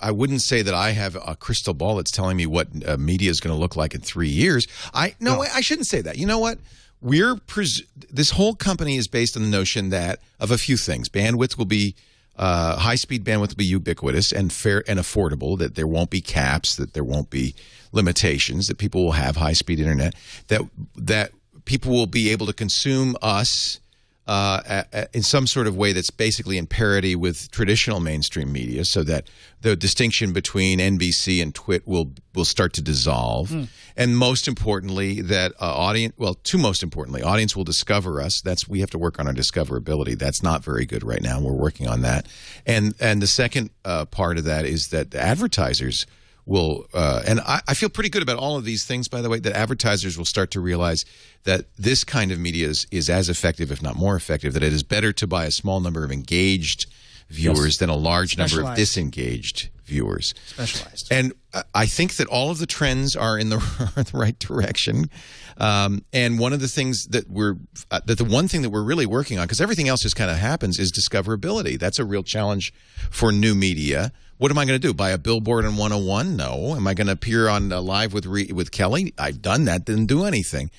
I wouldn't say that I have a crystal ball that's telling me what media is going to look like in 3 years. I shouldn't say that. You know what? This whole company is based on the notion that of a few things. Bandwidth will be high-speed bandwidth will be ubiquitous and fair and affordable. That there won't be caps. That there won't be limitations. That people will have high-speed internet. That people will be able to consume us in some sort of way that's basically in parity with traditional mainstream media, so that the distinction between NBC and TWiT will start to dissolve. And most importantly, that audience will discover us. We have to work on our discoverability. That's not very good right now. We're working on that. And the second part of that is that the advertisers will, and I feel pretty good about all of these things, by the way, that advertisers will start to realize that this kind of media is as effective, if not more effective, that it is better to buy a small number of engaged viewers than a large number of disengaged viewers. Specialized. And I think that all of the trends are in the right direction. And one of the things that the one thing that we're really working on, because everything else just kind of happens, is discoverability. That's a real challenge for new media. What am I going to do? Buy a billboard on 101? No. Am I going to appear on Live with Kelly? I've done that. Didn't do anything.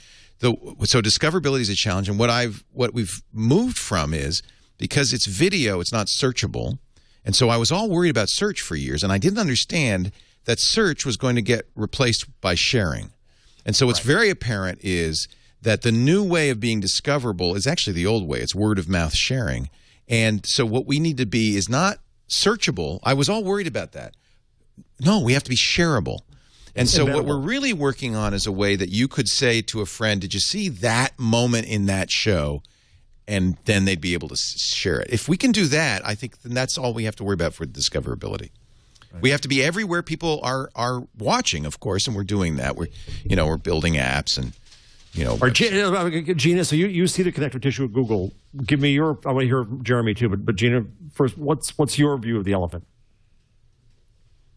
So discoverability is a challenge. And what we've moved from is, because it's video, it's not searchable. And so I was all worried about search for years, and I didn't understand that search was going to get replaced by sharing. And so what's very apparent is that the new way of being discoverable is actually the old way. It's word of mouth sharing. And so what we need to be is not searchable. I was all worried about that. No, we have to be shareable. And so what we're really working on is a way that you could say to a friend, did you see that moment in that show? And then they'd be able to share it. If we can do that, I think then that's all we have to worry about for discoverability. Right. We have to be everywhere people are watching, of course, and we're doing that. We're building apps and Gina, so you see the connective tissue at Google. Give me I want to hear Jeremy too, but Gina first. What's your view of the elephant?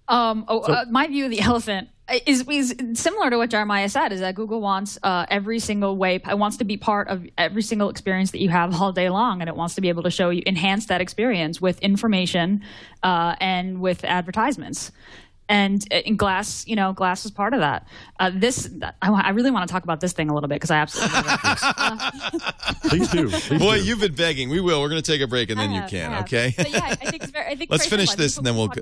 My view of the elephant is similar to what Jeremiah said, is that Google wants every single way. It wants to be part of every single experience that you have all day long, and it wants to be able to enhance that experience with information and with advertisements. And in glass, glass is part of that. I really want to talk about this thing a little bit because I absolutely love it. Please do. Please Boy, do. you've been begging. We will. We're going to take a break and then you can. Okay. But yeah, I think it's very. Let's finish this and then we'll.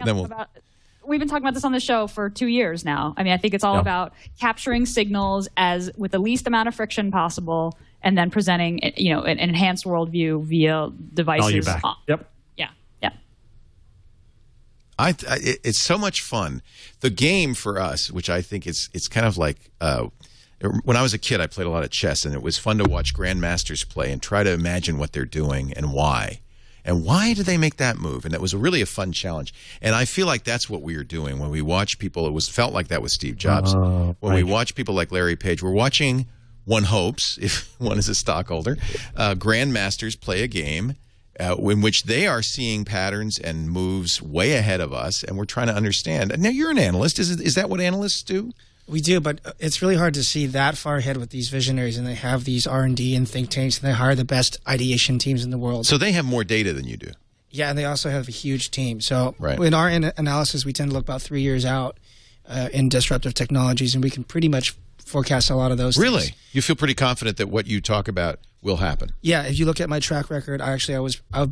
We've been talking about this on the show for 2 years now. I mean, I think it's all about capturing signals with the least amount of friction possible, and then presenting, an enhanced worldview via devices. Value back. Yep. Yeah. It's so much fun. The game for us, which I think it's kind of like when I was a kid, I played a lot of chess, and it was fun to watch grandmasters play and try to imagine what they're doing and why. And why did they make that move? And that was really a fun challenge. And I feel like that's what we are doing when we watch people. It felt like that with Steve Jobs. When we watch people like Larry Page, we're watching, one hopes, if one is a stockholder, grandmasters play a game in which they are seeing patterns and moves way ahead of us, and we're trying to understand. Now, you're an analyst. Is that what analysts do? We do, but it's really hard to see that far ahead with these visionaries, and they have these R&D and think tanks, and they hire the best ideation teams in the world. So they have more data than you do. Yeah, and they also have a huge team. So in our analysis, we tend to look about 3 years out in disruptive technologies, and we can pretty much forecast a lot of those Really? things. You feel pretty confident that what you talk about will happen? Yeah, if you look at my track record, I've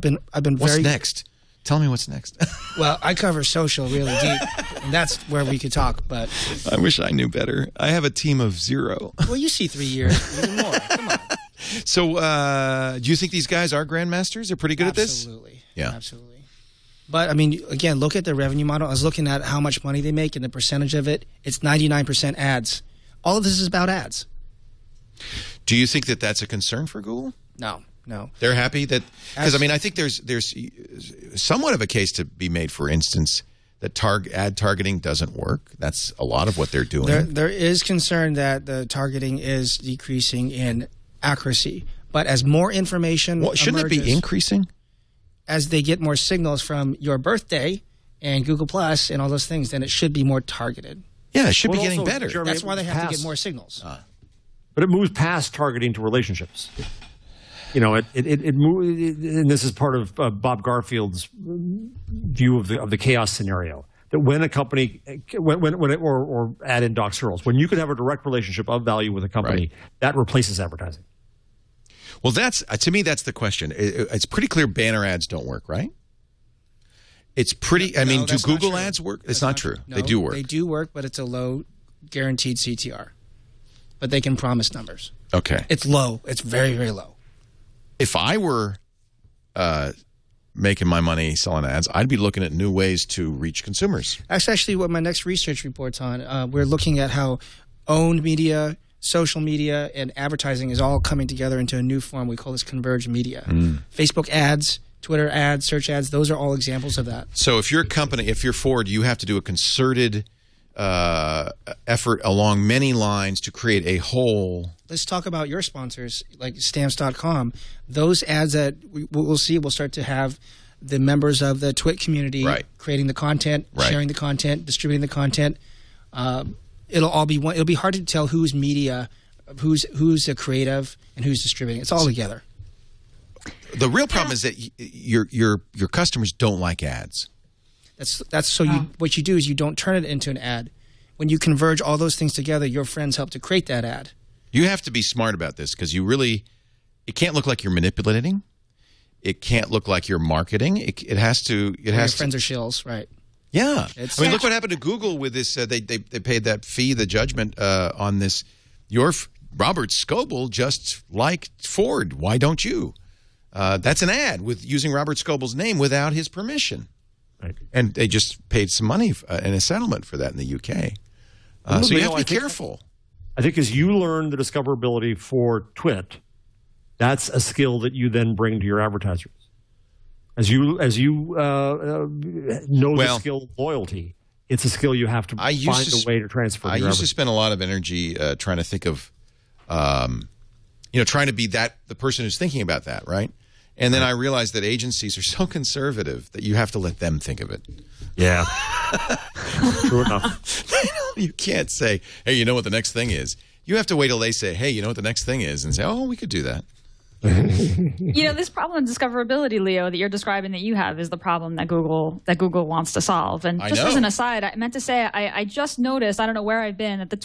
been What's very next? Tell me what's next. Well, I cover social really deep, and that's where we could talk, but I wish I knew better. I have a team of 0. well, you see 3 years, even more. Come on. So do you think these guys are grandmasters? They're pretty good at this? Absolutely. Yeah. Absolutely. But, I mean, again, look at the revenue model. I was looking at how much money they make and the percentage of it. It's 99% ads. All of this is about ads. Do you think that that's a concern for Google? No. They're happy that – because, I mean, I think there's somewhat of a case to be made, for instance, that ad targeting doesn't work. That's a lot of what they're doing. There is concern that the targeting is decreasing in accuracy. But as more information shouldn't emerges, it be increasing? As they get more signals from your birthday and Google Plus and all those things, then it should be more targeted. Yeah, it should be getting better. Jeremy, that's why they have to get more signals. But it moves past targeting to relationships. It and this is part of Bob Garfield's view of the chaos scenario. That when a company, or ad in Doc Searles, when you could have a direct relationship of value with a company, that replaces advertising. Well, that's to me, that's the question. It's pretty clear banner ads don't work, right? It's pretty. I mean, do Google ads work? It's not true. No, they do work. They do work, but it's a low guaranteed CTR. But they can promise numbers. Okay. It's low. It's very, very low. If I were making my money selling ads, I'd be looking at new ways to reach consumers. That's actually what my next research report's on. We're looking at how owned media, social media, and advertising is all coming together into a new form. We call this converged media. Facebook ads, Twitter ads, search ads, those are all examples of that. So if you're a company, if you're Ford, you have to do a concerted effort along many lines to create a whole. Let's talk about your sponsors, like Stamps.com. Those ads that we'll see will start to have the members of the TWiT community creating the content, sharing the content, distributing the content. It'll all be one. It'll be hard to tell who's media, who's a creative, and who's distributing. It's all together. The real problem is that your customers don't like ads. What you do is you don't turn it into an ad. When you converge all those things together, your friends help to create that ad. You have to be smart about this because it can't look like you're manipulating. It can't look like you're marketing. It has to. Your friends are shills, right? Yeah. I mean, look what happened to Google with this. They paid that fee, the judgment on this. Robert Scoble just liked Ford. Why don't you? That's an ad with using Robert Scoble's name without his permission. Right. And they just paid some money in a settlement for that in the UK. So you have to be careful. I think as you learn the discoverability for TWiT, that's a skill that you then bring to your advertisers. As you know the skill of loyalty, it's a skill you have to find a way to transfer. I used to spend a lot of energy trying to think of, trying to be the person who's thinking about that, right? And then I realized that agencies are so conservative that you have to let them think of it. Yeah. True enough. You can't say, hey, you know what the next thing is? You have to wait till they say, hey, you know what the next thing is? And say, oh, we could do that. This problem of discoverability, Leo, that you're describing that you have is the problem that Google wants to solve. And just as an aside, I meant to say I just noticed, I don't know where I've been, that the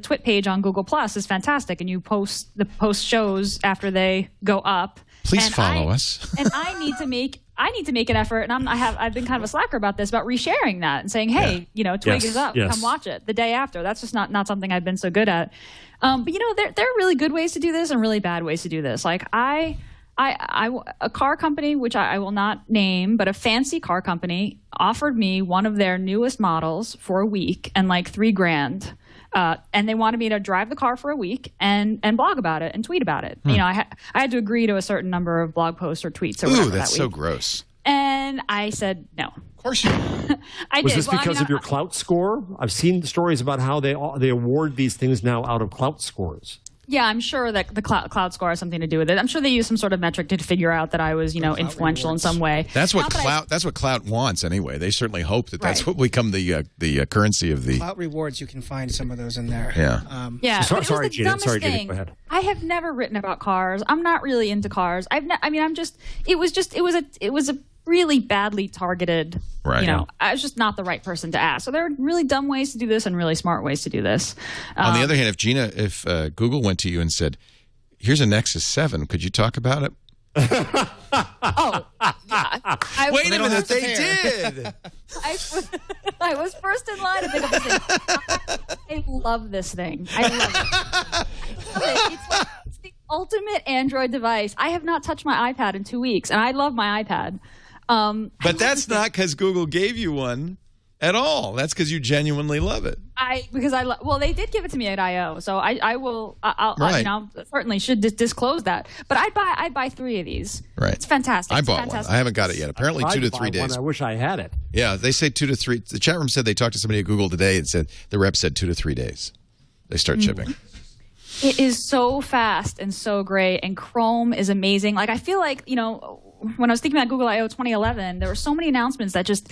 TWiT page on Google Plus is fantastic, and you post shows after they go up. Please follow us. And I need to make an effort, and I've been kind of a slacker about this, about resharing that and saying, hey, Twig is up, come watch it the day after. That's just not something I've been so good at. But there are really good ways to do this and really bad ways to do this. Like a car company, which I will not name, but a fancy car company offered me one of their newest models for a week and like $3,000. And they wanted me to drive the car for a week and blog about it and tweet about it. I had to agree to a certain number of blog posts or tweets or whatever. Ooh, that's that so week. gross. And I said no. Of course you did. Was this because of your clout score? I've seen stories about how they award these things now out of clout scores. Yeah, I'm sure that the cloud score has something to do with it. I'm sure they use some sort of metric to figure out that I was, influential in some way. That's what clout wants anyway. They certainly hope that that's what become the currency of the clout rewards. You can find some of those in there. Yeah. Sorry, Gina. Go ahead. I have never written about cars. I'm not really into cars. It was a really badly targeted. Right. I was just not the right person to ask. So there are really dumb ways to do this and really smart ways to do this. On the other hand, if Google went to you and said, "Here's a Nexus 7, could you talk about it?" Wait a minute, they did. I was first in line to pick up this thing. I love this thing. I love it. It's the ultimate Android device. I have not touched my iPad in 2 weeks, and I love my iPad. But that's not because Google gave you one at all. That's because you genuinely love it. They did give it to me at I/O, so I'll certainly should disclose that. But I'd buy 3 of these. Right, it's fantastic. I bought one. I haven't got it yet. Apparently, 2 to 3 days. I wish I had it. Yeah, they say 2 to 3. The chat room said they talked to somebody at Google today and said the rep said 2 to 3 days. They start shipping. It is so fast and so great, and Chrome is amazing. Like I feel like when I was thinking about Google I/O 2011, there were so many announcements that just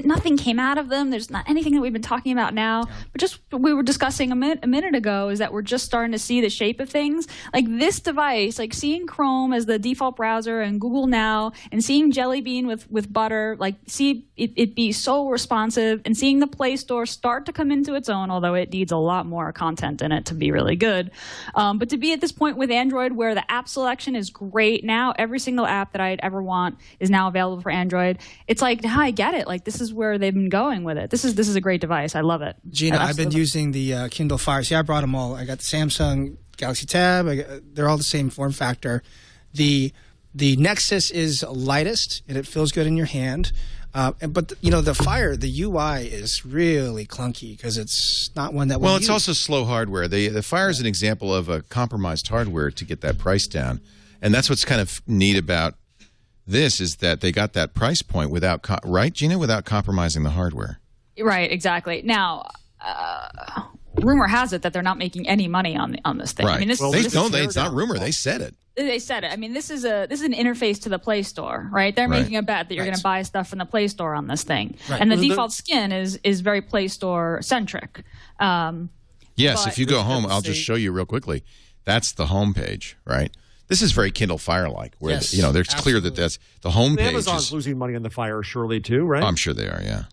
nothing came out of them. There's not anything that we've been talking about now. Yeah. But just we were discussing a minute ago is that we're just starting to see the shape of things. Like this device, like seeing Chrome as the default browser and Google Now, and seeing Jelly Bean with Butter, like see it be so responsive, and seeing the Play Store start to come into its own, although it needs a lot more content in it to be really good. But to be at this point with Android where the app selection is great now, every single app that I'd ever want is now available for Android. It's like, now I get it. Like this is where they've been going with it. This is a great device. I love it. Gina, I've been using the Kindle Fire. See, I brought them all. I got the Samsung Galaxy Tab. They're all the same form factor. The Nexus is lightest and it feels good in your hand. But the Fire, the UI is really clunky because it's not one that we it's also slow hardware. The Fire is an example of a compromised hardware to get that price down, and that's what's kind of neat about this is that they got that price point without right, Gina, without compromising the hardware. Right, exactly. Now, rumor has it that they're not making any money on this thing. Right. I mean, it's not rumor. They said it. They said it. I mean, this is an interface to the Play Store, right? They're making a bet that you're going to buy stuff from the Play Store on this thing, and the default skin is very Play Store centric. Yes, if you go home, I'll just show you real quickly. That's the home page, right? This is very Kindle Fire-like, where it's clear that that's the home page. Amazon's losing money on the Fire, surely too, right? I'm sure they are. Yeah.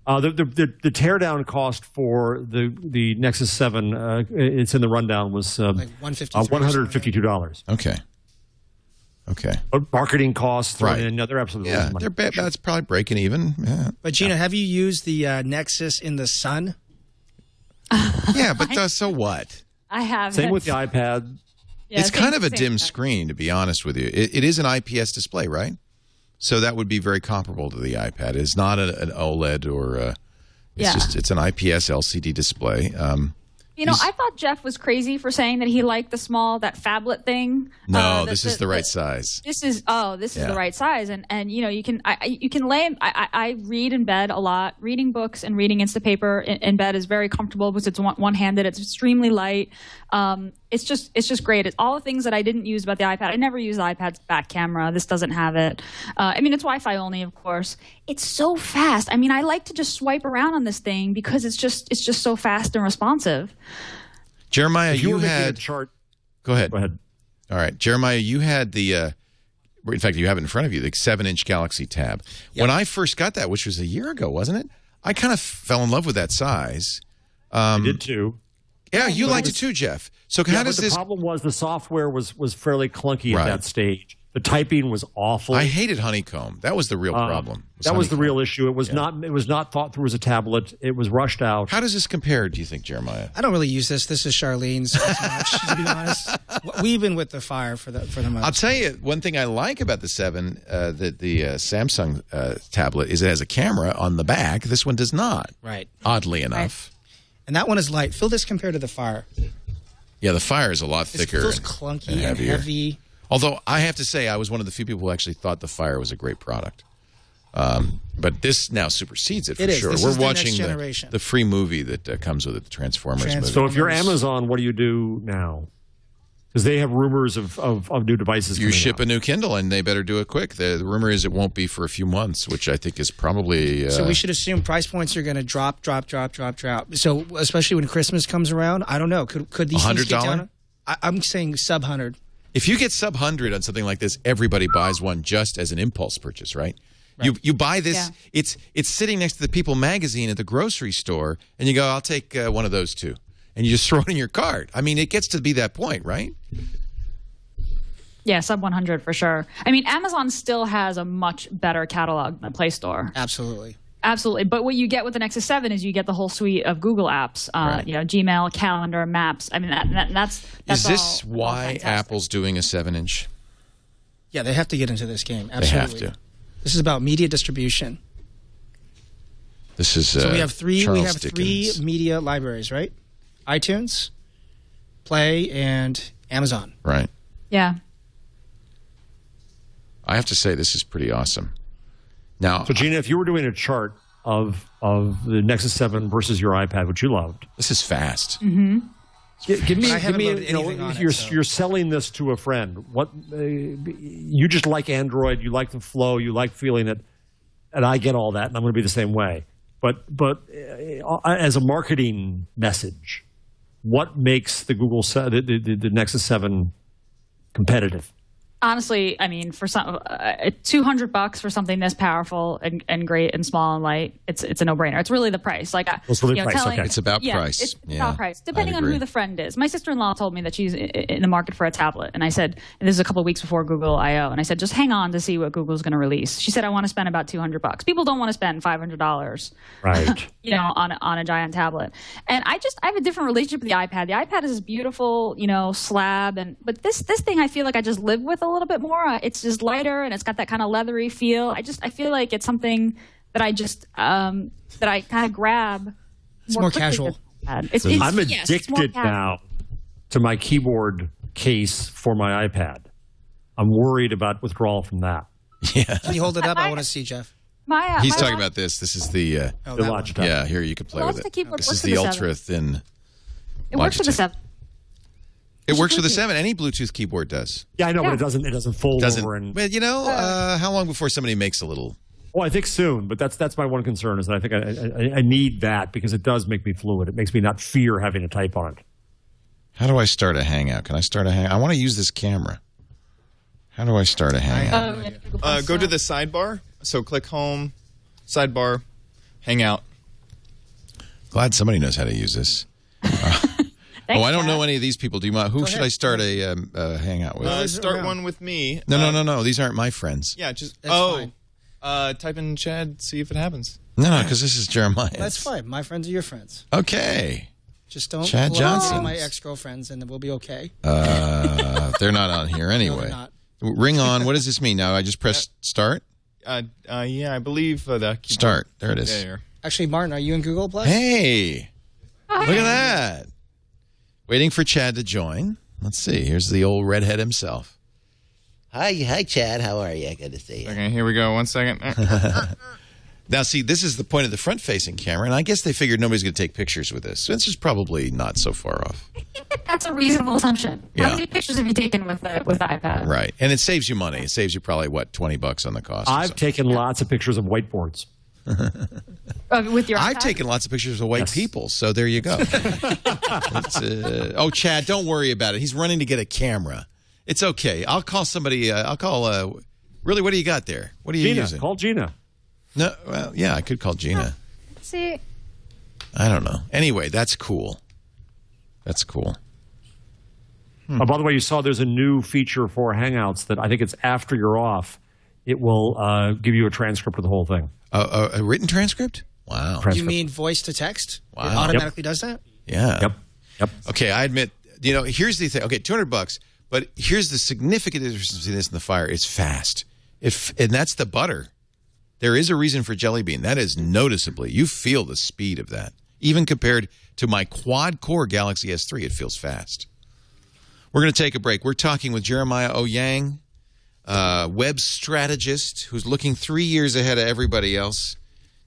The teardown cost for the Nexus 7, it's in the rundown, was like $152. Okay. Marketing costs thrown in. No, they're absolutely losing money. That's probably breaking even. Yeah. But Gina, have you used the Nexus in the sun? Yeah, but so what? I have. Same with the iPad. Yeah, it's kind of a dim screen, to be honest with you. It is an IPS display, right? So that would be very comparable to the iPad. It's not an OLED or it's an IPS LCD display. I thought Jeff was crazy for saying that he liked that phablet thing. No, this is the right size. This is the right size, and you can lay. I read in bed a lot. Reading books and reading Instapaper in bed is very comfortable because it's one-handed. It's extremely light. It's just great. It's all the things that I didn't use about the iPad. I never used the iPad's back camera. This doesn't have it. It's Wi-Fi only, of course. It's so fast. I mean, I like to just swipe around on this thing because it's just so fast and responsive. Jeremiah, you had a chart. Go ahead. All right, Jeremiah, you had the. In fact, you have it in front of you, the 7-inch Galaxy Tab. Yep. When I first got that, which was a year ago, wasn't it? I kind of fell in love with that size. I did too. Yeah, you liked it too, Jeff. So how does this? The problem was the software was fairly clunky at that stage. The typing was awful. I hated Honeycomb. That was the real problem. That was the real issue. It was not. It was not thought through as a tablet. It was rushed out. How does this compare? Do you think, Jeremiah? I don't really use this. This is Charlene's. To be honest, we've been with the Fire for the month. I'll tell you one thing I like about the 7, the Samsung tablet is it has a camera on the back. This one does not. Right. Oddly enough. Right. And that one is light. Feel this compared to the Fire. Yeah, the Fire is a lot thicker. It feels clunky and heavy. Although I have to say, I was one of the few people who actually thought the Fire was a great product. But this now supersedes it for sure. We're watching the free movie that comes with it, the Transformers movie. So if you're Amazon, what do you do now? Because they have rumors of new devices. You ship a new Kindle, and they better do it quick. The rumor is it won't be for a few months, which I think is probably. So we should assume price points are going to drop. So especially when Christmas comes around, I don't know. Could these things get down? I'm saying sub 100. If you get sub 100 on something like this, everybody buys one just as an impulse purchase, right? You buy this. Yeah. It's sitting next to the People magazine at the grocery store, and you go, "I'll take one of those two," and you just throw it in your cart. I mean, it gets to be that point, right? Yeah, sub 100 for sure. I mean, Amazon still has a much better catalog than the Play Store. Absolutely. But what you get with the Nexus 7 is you get the whole suite of Google apps, Gmail, Calendar, Maps. I mean, that's is this why Apple's doing a 7-inch? Yeah, they have to get into this game. Absolutely. They have to. This is about media distribution. This is so we have three. Charles we have Dickens. 3 media libraries, right? iTunes, Play, and Amazon. Right. Yeah. I have to say this is pretty awesome. Now, so Gina, if you were doing a chart of the Nexus 7 versus your iPad, which you loved, this is fast. Mm-hmm. Give me. You're selling this to a friend. What you just like Android, you like the flow, you like feeling it, and I get all that, and I'm going to be the same way. But as a marketing message, what makes the the Nexus 7 competitive? Honestly, I mean, for some $200 for something this powerful and great and small and light, it's a no-brainer. It's really the price. Like, it's really price. Okay. It's about price. It's about price, depending on who the friend is. My sister-in-law told me that she's in the market for a tablet, and I said, and this is a couple of weeks before Google I/O, and I said, just hang on to see what Google's going to release. She said, I want to spend about $200. People don't want to spend $500, right? on a giant tablet. And I have a different relationship with the iPad. The iPad is this beautiful, slab, but this thing I feel like I just live with a little bit more. It's just lighter and it's got that kind of leathery feel. I feel like it's something that I just that I kind of grab. It's more casual. I'm addicted now to my keyboard case for my iPad. I'm worried about withdrawal from that. Yeah. Can you hold it up? I want to see, Jeff. He's talking about this. This is the Logitech. Yeah, here you can play with it. This is the ultra thin. It works with the 7. It works with the 7. Any Bluetooth keyboard does. Yeah, I know, but it doesn't fold over. And well, how long before somebody makes a little? Well, I think soon, but that's my one concern is that I think I need that because it does make me fluid. It makes me not fear having to type on it. How do I start a Hangout? Can I start a Hangout? I want to use this camera. How do I start a Hangout? Go to the sidebar. So click Home, Sidebar, Hangout. Glad somebody knows how to use this. I don't know any of these people. Do you mind? Who should I start a Hangout with? Start one with me. No. These aren't my friends. Yeah, just fine. Type in Chad, see if it happens. No, because this is Jeremiah. That's fine. My friends are your friends. Okay. Just don't Chad Johnson. My ex-girlfriends, and we'll be okay. They're not on here anyway. No, Ring on. What does this mean? Now I just press start. Yeah, I believe the start. There it is. There. Actually, Martin, are you in Google Plus? Hey, look at that. Waiting for Chad to join. Let's see. Here's the old redhead himself. Hi, Chad. How are you? Good to see you. Okay, here we go. 1 second. Now, see, this is the point of the front-facing camera, and I guess they figured nobody's going to take pictures with this. So this is probably not so far off. I think that's a reasonable assumption. Yeah. How many pictures have you taken with the iPad? Right, and it saves you money. It saves you probably, $20 on the cost. I've taken lots of pictures of whiteboards. With your iPad? I've taken lots of pictures of white people, so there you go. Chad, don't worry about it. He's running to get a camera. It's okay. I'll call somebody. I'll call. Really, what do you got there? What are you Gina. using? Call Gina. No, well, yeah, I could call Gina. See, I don't know. Anyway, that's cool. That's cool. Oh, by the way, you saw there's a new feature for Hangouts that I think it's after you're off. It will give you a transcript of the whole thing. A written transcript? Wow. You mean voice to text? Wow. It automatically does that? Yeah. Yep. Okay, I admit, here's the thing. Okay, $200, but here's the significant difference between this and the Fire. It's fast. And that's the butter. There is a reason for Jelly Bean. That is noticeably. You feel the speed of that. Even compared to my quad-core Galaxy S3, it feels fast. We're going to take a break. We're talking with Jeremiah Owyang, web strategist who's looking 3 years ahead of everybody else.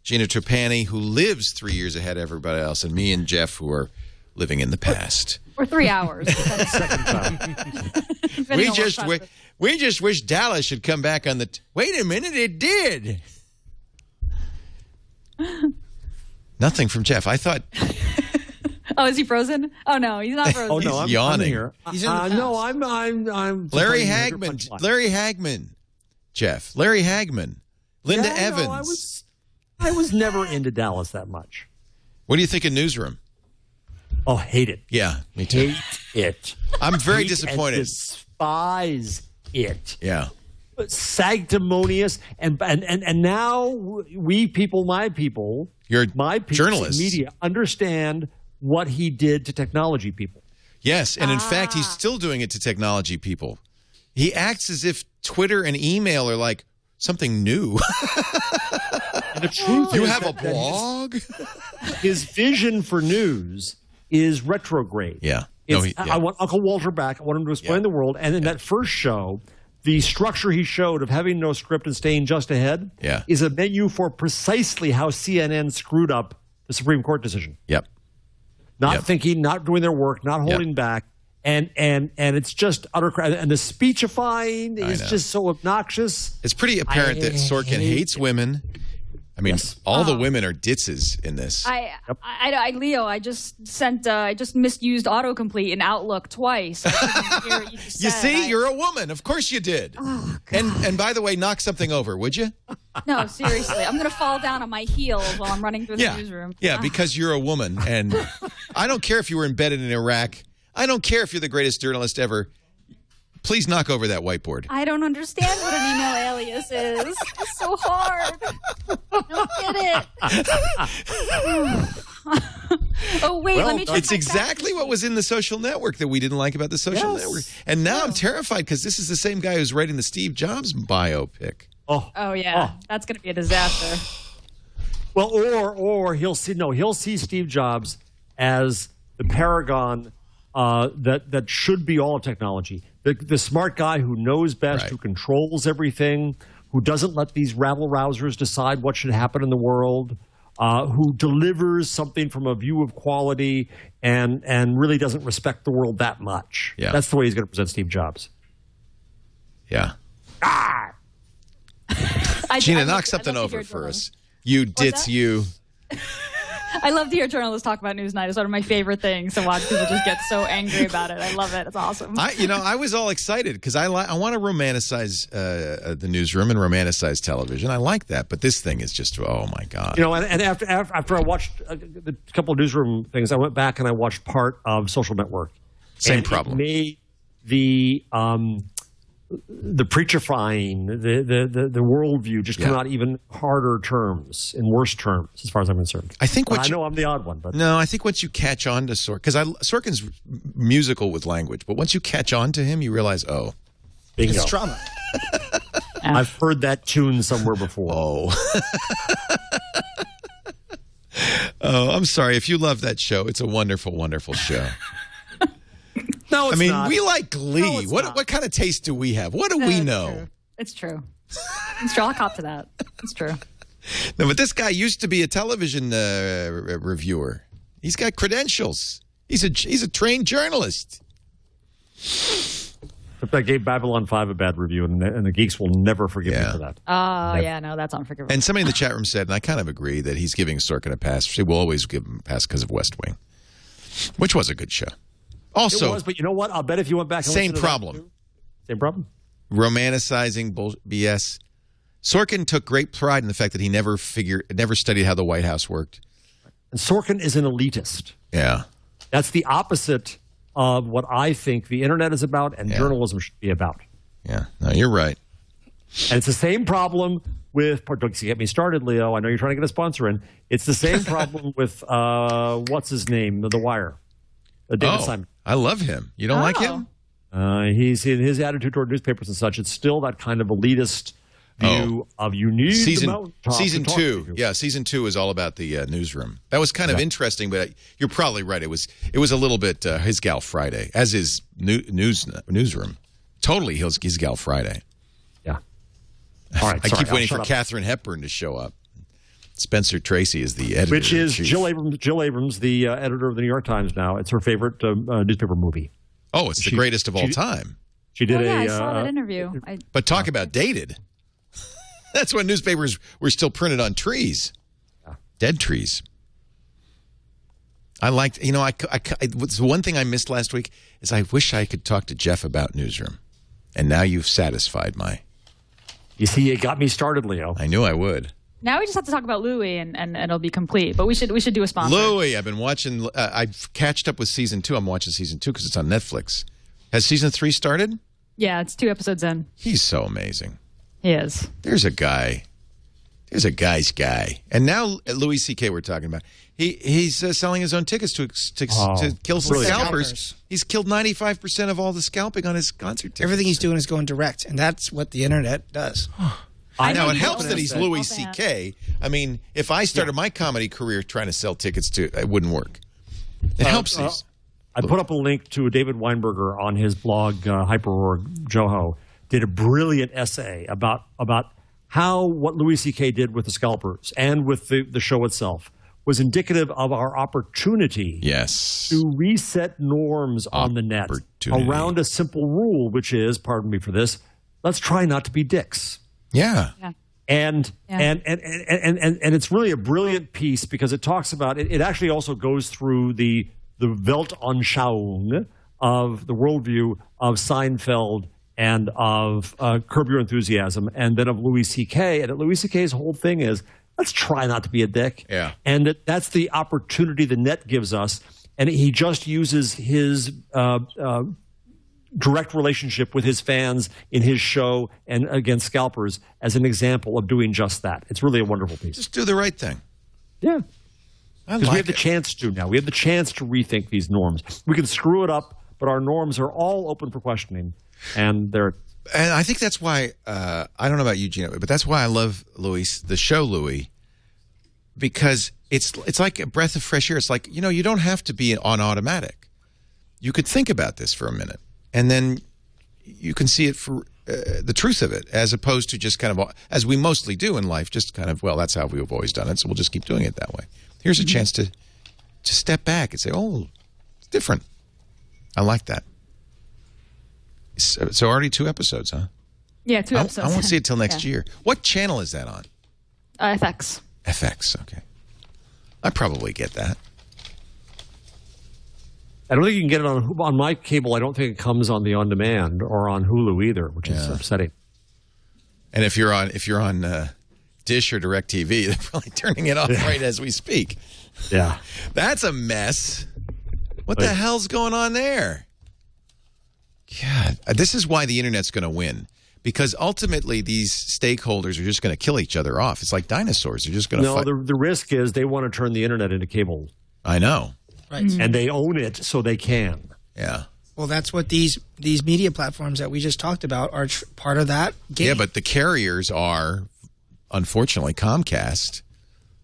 Gina Trapani, who lives 3 years ahead of everybody else. And me and Jeff, who are living in the past. or 3 hours. Second time. We just wish Dallas should come back on the... Wait a minute, it did. Nothing from Jeff. I thought... Oh, is he frozen? Oh no, he's not frozen. Oh no, I'm yawning. here. He's in the past. No, I'm. Larry Hagman. Larry Hagman. Jeff. Larry Hagman. Linda Evans. No, I was never into Dallas that much. What do you think of Newsroom? Oh, hate it. Yeah, me too. Hate it. I'm very Hate disappointed. And despise it. Yeah. Sanctimonious and now we people, my people, my people, journalists, media understand what he did to technology people. Yes, and in fact, he's still doing it to technology people. He acts as if Twitter and email are like something new. And the truth you is have a blog? His vision for news is retrograde. Yeah. I want Uncle Walter back. I want him to explain the world. And in that first show, the structure he showed of having no script and staying just ahead is a menu for precisely how CNN screwed up the Supreme Court decision. Yep. Not thinking, not doing their work, not holding back. And it's just utter crap. And the speechifying is just so obnoxious. It's pretty apparent that Sorkin hates women. I mean, all the women are ditzes in this. Leo, I just misused autocomplete in Outlook twice. You see, you're a woman. Of course you did. Oh, God. And by the way, knock something over, would you? No, seriously. I'm going to fall down on my heels while I'm running through the newsroom. Yeah, because you're a woman. And I don't care if you were embedded in Iraq. I don't care if you're the greatest journalist ever. Please knock over that whiteboard. I don't understand what an email alias is. It's so hard. I don't get it. Oh, wait, let me check. It's exactly what was in the Social Network that we didn't like about the Social Network. And now I'm terrified because this is the same guy who's writing the Steve Jobs biopic. Oh yeah. That's going to be a disaster. Well, or he'll see Steve Jobs as the paragon that should be all technology. The smart guy who knows best, who controls everything, who doesn't let these rabble-rousers decide what should happen in the world, who delivers something from a view of quality and really doesn't respect the world that much. Yeah. That's the way he's going to present Steve Jobs. Yeah. Gina, knock something over for us. You ditz you. I love to hear journalists talk about Newsnight. It's one of my favorite things to watch people just get so angry about it. I love it. It's awesome. I was all excited because I want to romanticize the newsroom and romanticize television. I like that, but this thing is just oh my god. And after I watched a couple of newsroom things, I went back and I watched part of Social Network. Same problem. It made the preacherifying, the worldview just come out even harder terms, in worse terms, as far as I'm concerned. I know I'm the odd one, but no, I think once you catch on to Sorkin, because Sorkin's musical with language, but once you catch on to him, you realize, bingo. It's trauma. I've heard that tune somewhere before. I'm sorry if you love that show. It's a wonderful, wonderful show. No, it's not. We like Glee. No, what kind of taste do we have? What do we know? It's true. It's true. I'll cop to that. It's true. No, but this guy used to be a television reviewer. He's got credentials. He's a trained journalist. I gave Babylon 5 a bad review, and the geeks will never forgive me for that. No, that's unforgivable. And somebody in the chat room said, and I kind of agree, that he's giving Sorkin a pass. She will always give him a pass because of West Wing, which was a good show. Also, it was, but you know what? I'll bet if you went back and same problem. Same problem. Romanticizing BS. Sorkin took great pride in the fact that he never studied how the White House worked. And Sorkin is an elitist. Yeah. That's the opposite of what I think the internet is about and journalism should be about. Yeah. No, you're right. And it's the same problem with, don't get me started, Leo. I know you're trying to get a sponsor in. It's the same problem with, what's his name, The Wire. David Simon. I love him. You don't like him? He's in his attitude toward newspapers and such. It's still that kind of elitist view of you need the mountaintop season to talk 2. to. Yeah, season 2 is all about the newsroom. That was kind of interesting, but you're probably right. It was a little bit his gal Friday, as is newsroom. Totally his gal Friday. Yeah. All right. I keep waiting for Katharine Hepburn to show up. Spencer Tracy is the editor. Which is Jill Abrams, the editor of the New York Times now. It's her favorite newspaper movie. Oh, it's the greatest of all time. She did I saw that interview. But talk about dated. That's when newspapers were still printed on trees. Yeah. Dead trees. I liked, the one thing I missed last week is I wish I could talk to Jeff about Newsroom. And now you've satisfied my... You see, it got me started, Leo. I knew I would. Now we just have to talk about Louis, and it'll be complete. But we should do a sponsor. Louis, I've been watching. I've catched up with season 2. I'm watching season 2 because it's on Netflix. Has season 3 started? Yeah, it's 2 episodes in. He's so amazing. He is. There's a guy. There's a guy's guy. And now Louis C.K. we're talking about. He's selling his own tickets to kill some scalpers. He's killed 95% of all the scalping on his concert tickets. Everything he's doing is going direct, and that's what the internet does. I know it helps that he's Louis C.K. I mean, if I started my comedy career trying to sell tickets it wouldn't work. It helps these. I put up a link to David Weinberger on his blog, Hyperorg Joho, did a brilliant essay about how what Louis C.K. did with the scalpers and with the show itself was indicative of our opportunity to reset norms on the net around a simple rule, which is, pardon me for this, let's try not to be dicks. Yeah. And it's really a brilliant piece because it talks about it actually also goes through the Weltanschauung of the worldview of Seinfeld and of Curb Your Enthusiasm and then of Louis C.K. And Louis C.K.'s whole thing is let's try not to be a dick. Yeah. And that's the opportunity the net gives us. And he just uses his direct relationship with his fans in his show and against scalpers as an example of doing just that. It's really a wonderful piece. Just do the right thing. Yeah. Because we have the chance to now. We have the chance to rethink these norms. We can screw it up, but our norms are all open for questioning. And I think that's why, I don't know about you, Gina, but that's why I love the show Louis, because it's like a breath of fresh air. It's like, you don't have to be on automatic. You could think about this for a minute. And then you can see it for the truth of it, as opposed to just kind of, as we mostly do in life, just kind of, well, that's how we've always done it, so we'll just keep doing it that way. Here's a chance to step back and say, oh, it's different. I like that. So already 2 episodes, huh? Yeah, 2 episodes. I won't see it till next year. What channel is that on? FX. FX, okay. I probably get that. I don't think you can get it on my cable. I don't think it comes on the on-demand or on Hulu either, which is upsetting. And if you're on Dish or DirecTV, they're probably turning it off right as we speak. Yeah, that's a mess. What the hell's going on there? God, this is why the internet's going to win, because ultimately these stakeholders are just going to kill each other off. It's like dinosaurs; they're just going to fight. The risk is they want to turn the internet into cable. I know. Right. And they own it, so they can. Yeah. Well, that's what these media platforms that we just talked about are part of that game. Yeah, but the carriers are, unfortunately, Comcast,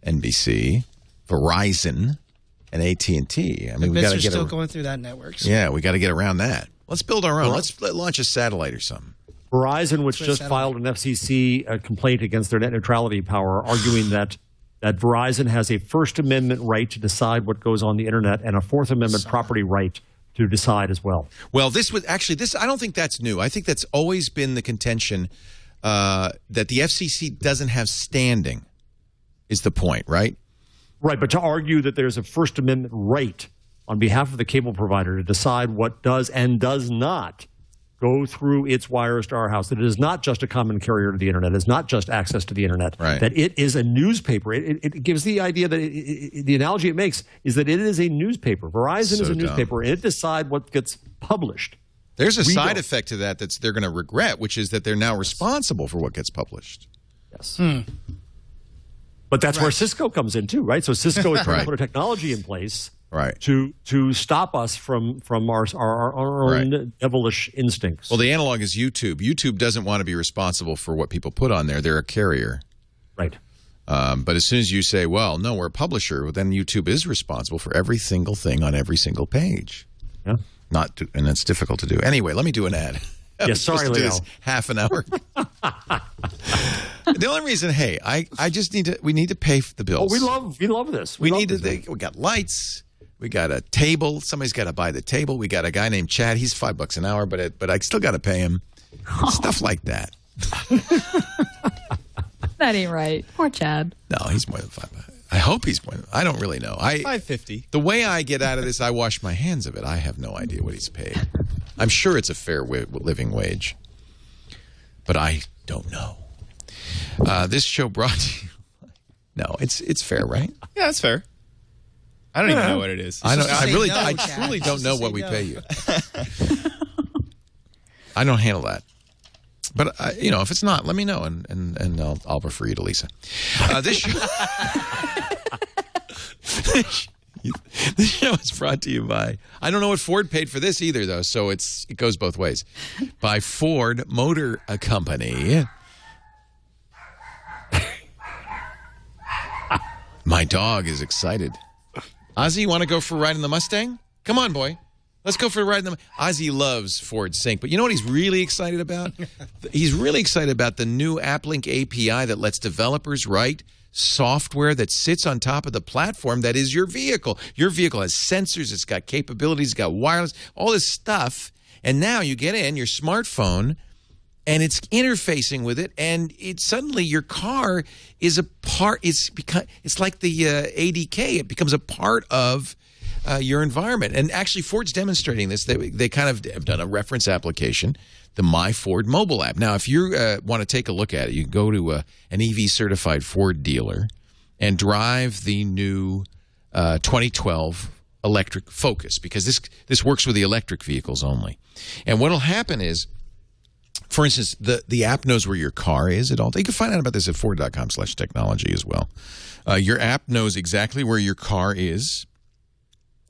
NBC, Verizon, and AT&T. I mean, we got to get still going through that networks. Yeah, we got to get around that. Let's build our own. Let's launch a satellite or something. Verizon, which just filed an FCC complaint against their net neutrality power, arguing that Verizon has a First Amendment right to decide what goes on the internet and a Fourth Amendment property right to decide as well. Well, this I don't think that's new. I think that's always been the contention that the FCC doesn't have standing is the point, right? Right, but to argue that there's a First Amendment right on behalf of the cable provider to decide what does and does not go through its wires to our house, that it is not just a common carrier to the internet, it's not just access to the internet, that it is a newspaper. It gives the idea that the analogy it makes is that it is a newspaper. Verizon is a newspaper, and it decides what gets published. There's a side effect to that they're going to regret, which is that they're now responsible for what gets published. Yes. But that's where Cisco comes in too, right? So Cisco is trying to put a technology in place to stop us from our own devilish instincts. Well, the analog is YouTube. YouTube doesn't want to be responsible for what people put on there. They're a carrier. Right. But as soon as you say, well, no, we're a publisher, well, then YouTube is responsible for every single thing on every single page. Yeah. And that's difficult to do. Anyway, let me do an ad. Yes, sorry, Leo. Half an hour. The only reason, we need to pay the bills. Oh, we love this. We got lights. We got a table. Somebody's got to buy the table. We got a guy named Chad. He's $5 an hour, but I still got to pay him. Stuff like that. That ain't right. Poor Chad. No, he's more than $5. I hope he's more. I don't really know. $5.50. The way I get out of this, I wash my hands of it. I have no idea what he's paid. I'm sure it's a fair living wage, but I don't know. This show brought to you. No, it's fair, right? Yeah, it's fair. I don't even know what it is. I truly don't know what we pay you. I don't handle that. But, if it's not, let me know, and I'll refer you to Lisa. This show is brought to you by, I don't know what Ford paid for this either, though, so it goes both ways. By Ford Motor Company. My dog is excited. Ozzy, you want to go for a ride in the Mustang? Come on, boy. Let's go for a ride in the Ozzy loves Ford Sync, but you know what he's really excited about? He's really excited about the new AppLink API that lets developers write software that sits on top of the platform that is your vehicle. Your vehicle has sensors, it's got capabilities, it's got wireless, all this stuff. And now you get in your smartphone and it's interfacing with it, and suddenly your car is a part. It's like the ADK. It becomes a part of your environment. And actually, Ford's demonstrating this. They kind of have done a reference application, the My Ford mobile app. Now, if you want to take a look at it, you can go to an EV-certified Ford dealer and drive the new 2012 electric Focus, because this works with the electric vehicles only. And what will happen is, for instance, the app knows where your car is at all. You can find out about this at Ford.com/technology as well. Your app knows exactly where your car is.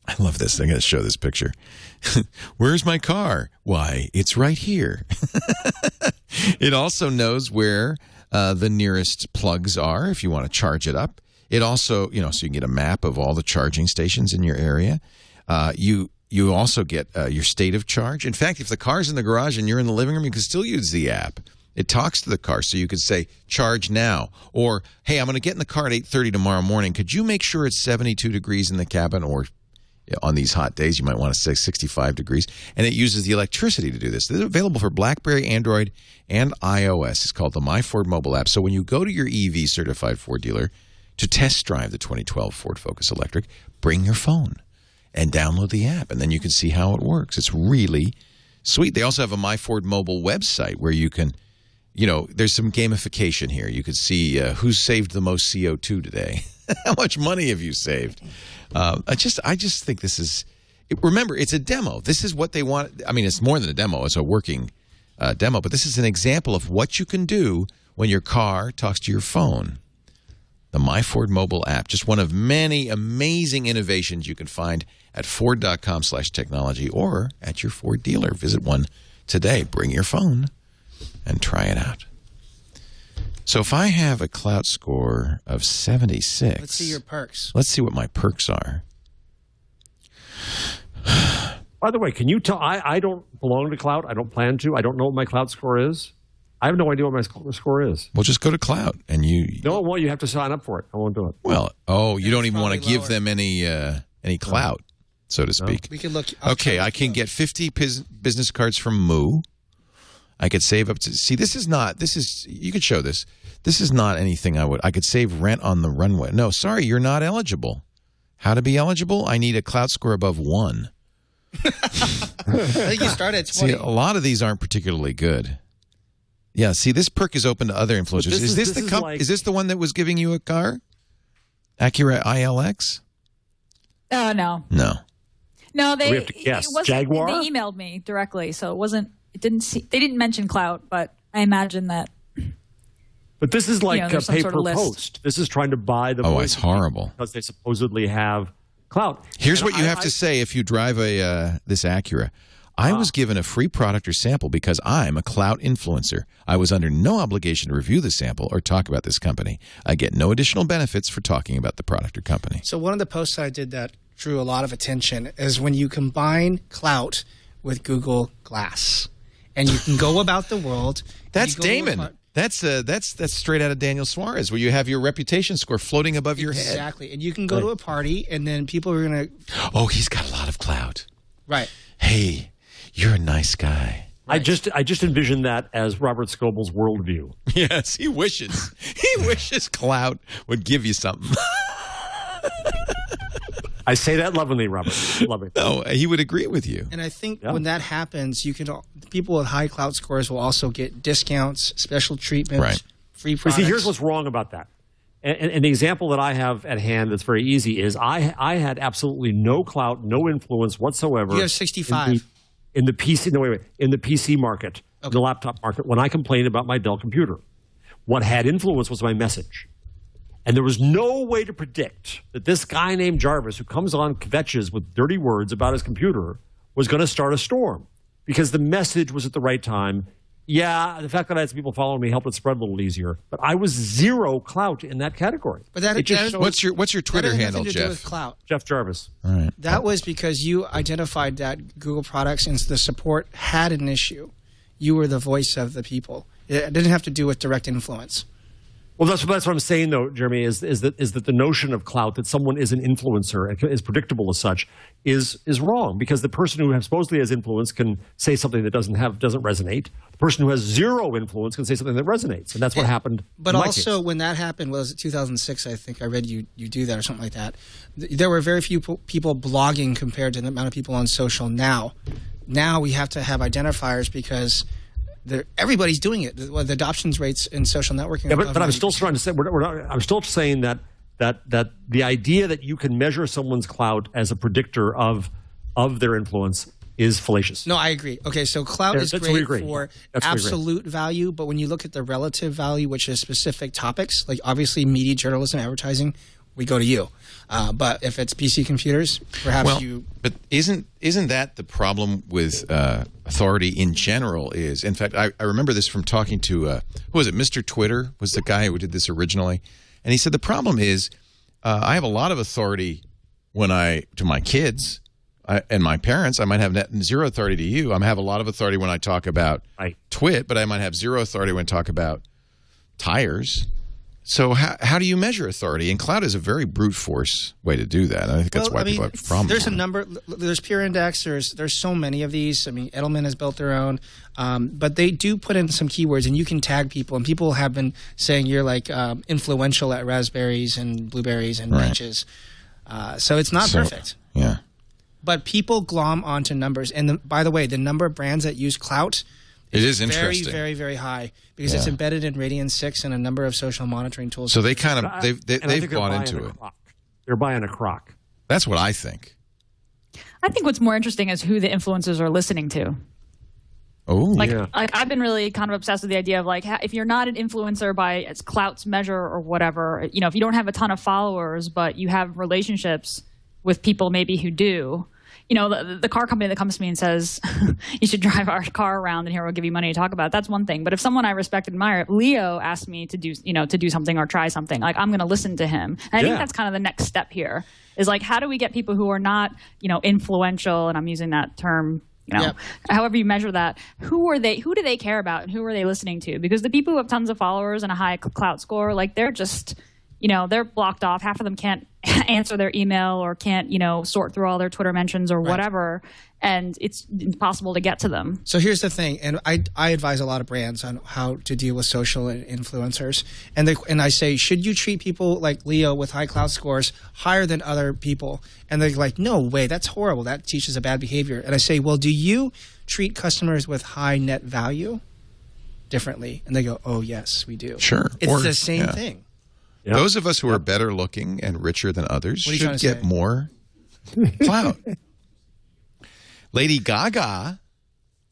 I love this. I'm going to show this picture. Where's my car? Why, it's right here. It also knows where the nearest plugs are if you want to charge it up. It also, so you can get a map of all the charging stations in your area. You also get your state of charge. In fact, if the car's in the garage and you're in the living room, you can still use the app. It talks to the car, so you could say, charge now. Or, hey, I'm going to get in the car at 8:30 tomorrow morning. Could you make sure it's 72 degrees in the cabin? Or on these hot days, you might want to say 65 degrees. And it uses the electricity to do this. This is available for BlackBerry, Android, and iOS. It's called the My Ford mobile app. So when you go to your EV-certified Ford dealer to test drive the 2012 Ford Focus Electric, bring your phone and download the app, and then you can see how it works. It's really sweet. They also have a My Ford mobile website where you can, there's some gamification here. You could see who's saved the most CO2 today. How much money have you saved? I just think this is, remember, it's a demo. This is what they want. I mean, it's more than a demo. It's a working demo, but this is an example of what you can do when your car talks to your phone. The My Ford mobile app, just one of many amazing innovations you can find at Ford.com/technology or at your Ford dealer. Visit one today. Bring your phone and try it out. So if I have a clout score of 76... Let's see your perks. Let's see what my perks are. By the way, can you tell... I don't belong to Clout. I don't plan to. I don't know what my Clout score is. I have no idea what my score is. Well, just go to Clout and you... No, well, you have to sign up for it. I won't do it. Well, you don't even want to give them any clout, so to speak. We can look... Okay, I can get 50 business cards from Moo. I could save up to... See, you could show this. This is not anything I could save rent on the runway. No, sorry, you're not eligible. How to be eligible? I need a clout score above 1. think you start at 20. See, a lot of these aren't particularly good. Yeah, see, this perk is open to other influencers. Is this the one that was giving you a car? Acura ILX? Oh, no. No, we have to guess. Jaguar? They emailed me directly, so they didn't mention clout, but I imagine that. But this is like a pay sort per of post. This is trying to buy the it's horrible. Because they supposedly have clout. Here's what you have to say if you drive this Acura. I was given a free product or sample because I'm a clout influencer. I was under no obligation to review the sample or talk about this company. I get no additional benefits for talking about the product or company. So one of the posts I did that drew a lot of attention is when you combine clout with Google Glass. And you can go about the world. That's Damon. That's straight out of Daniel Suarez, where you have your reputation score floating above your head. Exactly. And you can go to a party, and then people are going to... Oh, he's got a lot of clout. Right. Hey, you're a nice guy. Right. I just envision that as Robert Scoble's worldview. Yes, he wishes. He wishes clout would give you something. I say that lovingly, Robert. Lovingly. No, he would agree with you. And I think when that happens, people with high clout scores will also get discounts, special treatments, free products. See, here's what's wrong about that. And the example that I have at hand that's very easy is I had absolutely no clout, no influence whatsoever. You have 65. In the PC, in the PC market, the laptop market, when I complained about my Dell computer. What had influence was my message. And there was no way to predict that this guy named Jarvis, who comes on kvetches with dirty words about his computer, was going to start a storm because the message was at the right time. Yeah, the fact that I had some people following me helped it spread a little easier, but I was zero clout in that category. But what's your Twitter handle, Jeff? With clout. Jeff Jarvis. All right. That was because you identified that Google products and the support had an issue. You were the voice of the people. It didn't have to do with direct influence. Well, that's what I'm saying, though, Jeremy, is that the notion of clout, that someone is an influencer and is predictable as such, is wrong, because the person who supposedly has influence can say something that doesn't resonate. The person who has zero influence can say something that resonates, and that's what happened. But also, when that happened, was it 2006? I think I read you do that or something like that. There were very few people blogging compared to the amount of people on social now. Now we have to have identifiers because everybody's doing it. The adoption rates in social networking. Yeah, but I'm still trying to say I'm still saying that the idea that you can measure someone's clout as a predictor of their influence is fallacious. No, I agree. Okay, so clout is great for absolute value, but when you look at the relative value, which is specific topics, like obviously media, journalism, advertising, we go to you. But if it's PC computers, perhaps you... But isn't that the problem with authority in general is... In fact, I remember this from talking to, who was it, Mr. Twitter was the guy who did this originally. And he said the problem is I have a lot of authority to my kids and my parents. I might have zero authority to you. I have a lot of authority when I talk about TWiT, but I might have zero authority when I talk about tires. So how do you measure authority? And clout is a very brute force way to do that. And I think that's why people have problems. There's a number. There's Peer Index. There's so many of these. I mean, Edelman has built their own, but they do put in some keywords, and you can tag people. And people have been saying you're like influential at raspberries and blueberries and ranches. So it's not perfect. Yeah. But people glom onto numbers. And by the way, the number of brands that use clout. It is very, interesting. very, very high because it's embedded in Radian 6 and a number of social monitoring tools. So they kind of they've bought into it. They're buying a crock. That's what I think. I think what's more interesting is who the influencers are listening to. Oh, I've been really kind of obsessed with the idea of like if you're not an influencer by its clout's measure or whatever, if you don't have a ton of followers but you have relationships with people maybe who do. The car company that comes to me and says, you should drive our car around and here we'll give you money to talk about it. That's one thing. But if someone I respect and admire, Leo asked me to do something or try something, like I'm going to listen to him. And I think that's kind of the next step here is like, how do we get people who are not, influential, and I'm using that term, however you measure that, who do they care about and who are they listening to? Because the people who have tons of followers and a high clout score, like they're just... they're blocked off. Half of them can't can't answer their email or can't, sort through all their Twitter mentions or whatever, and it's impossible to get to them. So here's the thing, and I advise a lot of brands on how to deal with social influencers, and I say, should you treat people like Leo with high cloud scores higher than other people? And they're like, no way, that's horrible. That teaches a bad behavior. And I say, well, do you treat customers with high net value differently? And they go, oh, yes, we do. Sure. It's the same thing. Yep. Those of us who are better looking and richer than others should get say? more clout. Lady Gaga,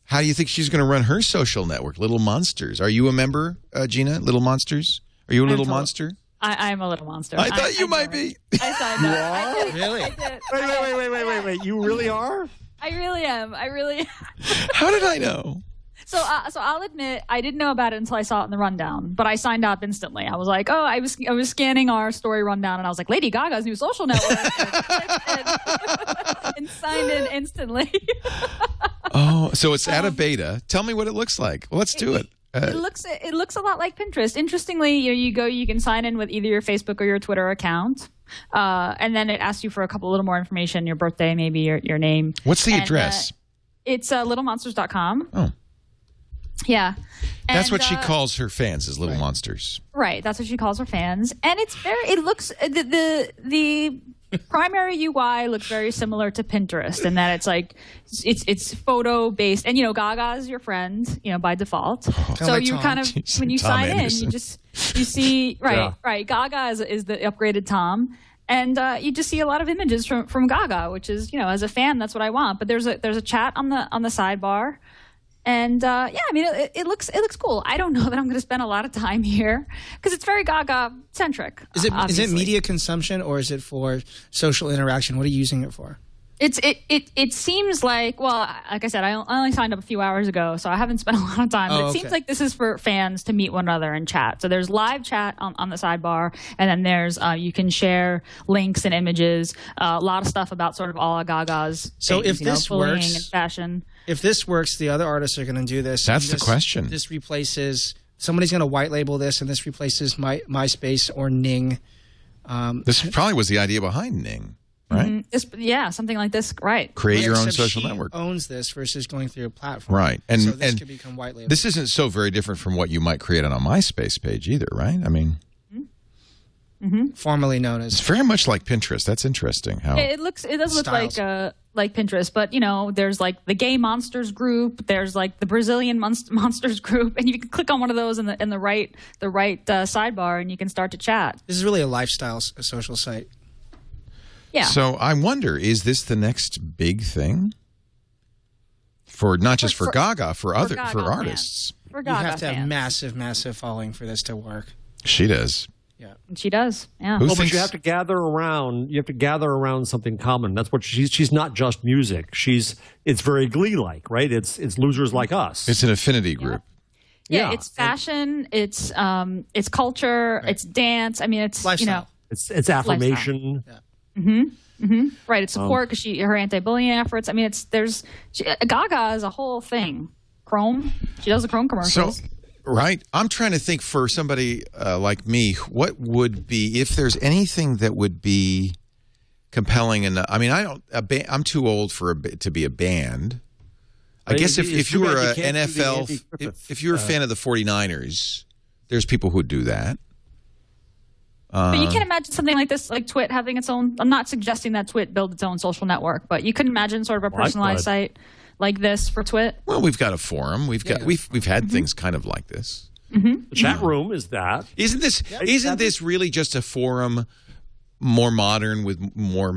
how do you think she's going to run her social network? Little Monsters. Are you a member, Gina? Little Monsters? Are you a little monster? I'm a little monster. I thought you might be. I signed up. You are? Really? Wait. You really are? I really am. How did I know? So I'll admit I didn't know about it until I saw it in the rundown, but I signed up instantly. I was like, I was scanning our story rundown, and I was like, Lady Gaga's new social network, and signed in instantly. Oh, so it's at a beta. Tell me what it looks like. Well, let's do it. It looks a lot like Pinterest. Interestingly, you can sign in with either your Facebook or your Twitter account, and then it asks you for a little more information, your birthday, maybe your name. What's the address? It's littlemonsters.com. Oh. Yeah. That's what she calls her fans, is Little Monsters. Right. That's what she calls her fans. And it looks, the primary UI looks very similar to Pinterest in that it's like, it's photo based. And, Gaga is your friend, by default. So you kind of, when you sign in, you see, right. Gaga is the upgraded Tom. And you just see a lot of images from Gaga, which is, as a fan, that's what I want. But there's a chat on the sidebar. And it looks cool. I don't know that I'm going to spend a lot of time here because it's very Gaga centric. Is it media consumption or is it for social interaction? What are you using it for? It seems like, well, like I said, I only signed up a few hours ago, so I haven't spent a lot of time. But it seems like this is for fans to meet one another and chat. So there's live chat on the sidebar, and then there's you can share links and images. A lot of stuff about sort of all of Gaga's. So things, if this bullying works, and fashion. If this works, the other artists are going to do this. That's the question. This replaces somebody's going to white label this, and this replaces MySpace or Ning. This probably was the idea behind Ning. Right? Something like this. Right. Create your own social network. Owns this versus going through a platform. Right. So this could become white label. This isn't so very different from what you might create on a MySpace page either, right? I mean, formerly known as. It's very much like Pinterest. That's interesting. How it does look like Pinterest, but there's like the gay monsters group, there's like the Brazilian monsters group, and you can click on one of those in the right sidebar, and you can start to chat. This is really a lifestyle social site. Yeah. So I wonder, is this the next big thing for not just for Gaga, for artists? For Gaga you have to have fans. massive following for this to work. She does. Yeah, she does. Yeah. But you have to gather around. You have to gather around something common. That's what she's not just music. It's very Glee-like, right? It's losers like us. It's an affinity group. Yeah, it's fashion. It's culture. Right. It's dance. I mean, it's lifestyle. It's affirmation. Yeah. Right. It's support because her anti-bullying efforts. I mean, Gaga is a whole thing. Chrome. She does the Chrome commercials. So, right. I'm trying to think for somebody like me, what would be, if there's anything that would be compelling enough. I mean, I'm too old to be a band. I guess if you were an NFL, if you're a fan of the 49ers, there's people who would do that. But you can't imagine something like this, like TWiT having its own. I'm not suggesting that TWiT build its own social network, but you couldn't imagine sort of a personalized site like this for TWiT. Well, we've got a forum. We've had things kind of like this. The chat room is that. Isn't this really just a forum, more modern with more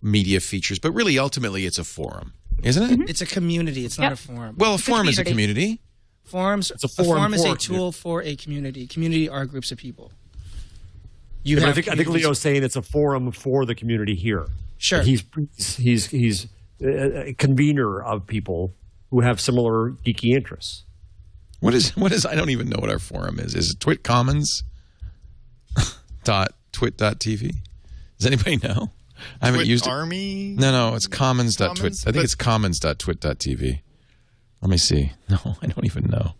media features? But really, ultimately, it's a forum, isn't it? It's a community. It's not a forum. Well, a forum is a community. Forums. It's a forum is a tool for a community. Community are groups of people. I think Leo's saying it's a forum for the community here. Sure. He's a convener of people who have similar geeky interests. What is? I don't even know what our forum is. Is it TWiT Commons? .twit.tv? Does anybody know? I haven't used it. Army? No, it's commons.twit. I think it's commons.twit.tv. Let me see. No, I don't even know.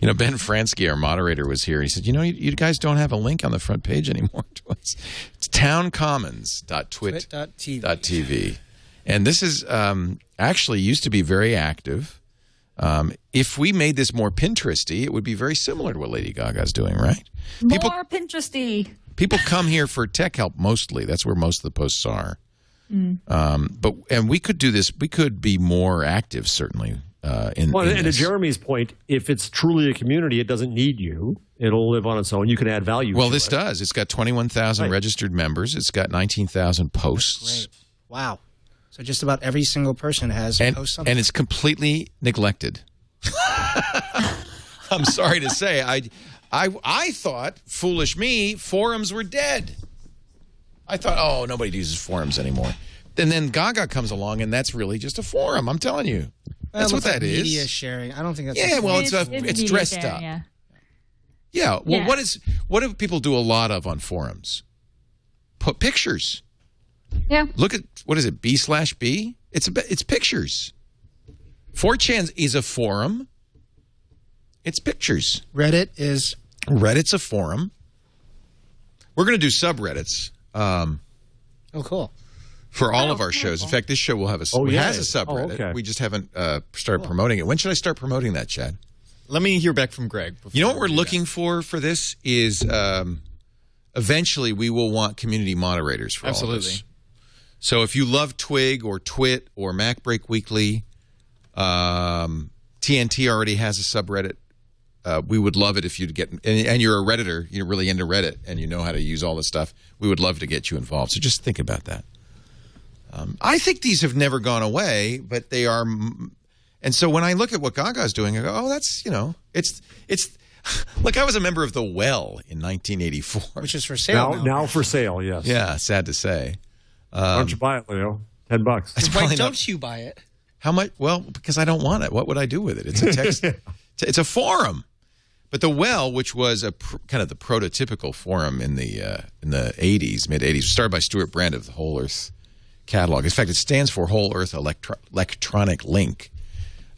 Ben Fransky, our moderator, was here. He said, you guys don't have a link on the front page anymore to us. It's towncommons.twit.tv. And this is actually used to be very active. If we made this more Pinteresty, it would be very similar to what Lady Gaga's doing, right? More Pinteresty. People come here for tech help mostly. That's where most of the posts are. And we could do this. We could be more active, certainly. And to Jeremy's point, if it's truly a community, it doesn't need you. It'll live on its own. You can add value. Well, this does. It's got 21,000 registered members. It's got 19,000 posts. Great. Wow. So just about every single person has post something. And it's completely neglected. I'm sorry to say. I thought, foolish me, forums were dead. I thought, nobody uses forums anymore. And then Gaga comes along, and that's really just a forum. I'm telling you. That's what that is. Media sharing. I don't think that's... Yeah, well, it's dressed up. Yeah. Well, what do people do a lot of on forums? Put pictures. Yeah. Look at, what is it, B/B? It's pictures. 4chan is a forum. It's pictures. Reddit's a forum. We're going to do subreddits. Cool. For all of our shows. In fact, this show will have has a subreddit. Okay. We just haven't started promoting it. When should I start promoting that, Chad? Let me hear back from Greg. You know what we're looking for this is eventually we will want community moderators for all of this. So if you love Twig or Twit or MacBreak Weekly, TNT already has a subreddit. We would love it if you'd get, and you're a Redditor, you're really into Reddit, and you know how to use all this stuff. We would love to get you involved. So just think about that. I think these have never gone away, but they are. And so when I look at what Gaga's doing, I go, that's, it's. Look, I was a member of The Well in 1984. Which is for sale now for sale, yes. Yeah, sad to say. Why don't you buy it, Leo? $10. Why don't you buy it? How much? Well, because I don't want it. What would I do with it? It's a text. It's a forum. But The Well, which was kind of the prototypical forum in the 80s, mid-80s, started by Stuart Brand of the Whole Earth catalog. In fact, it stands for Whole Earth Electronic Link.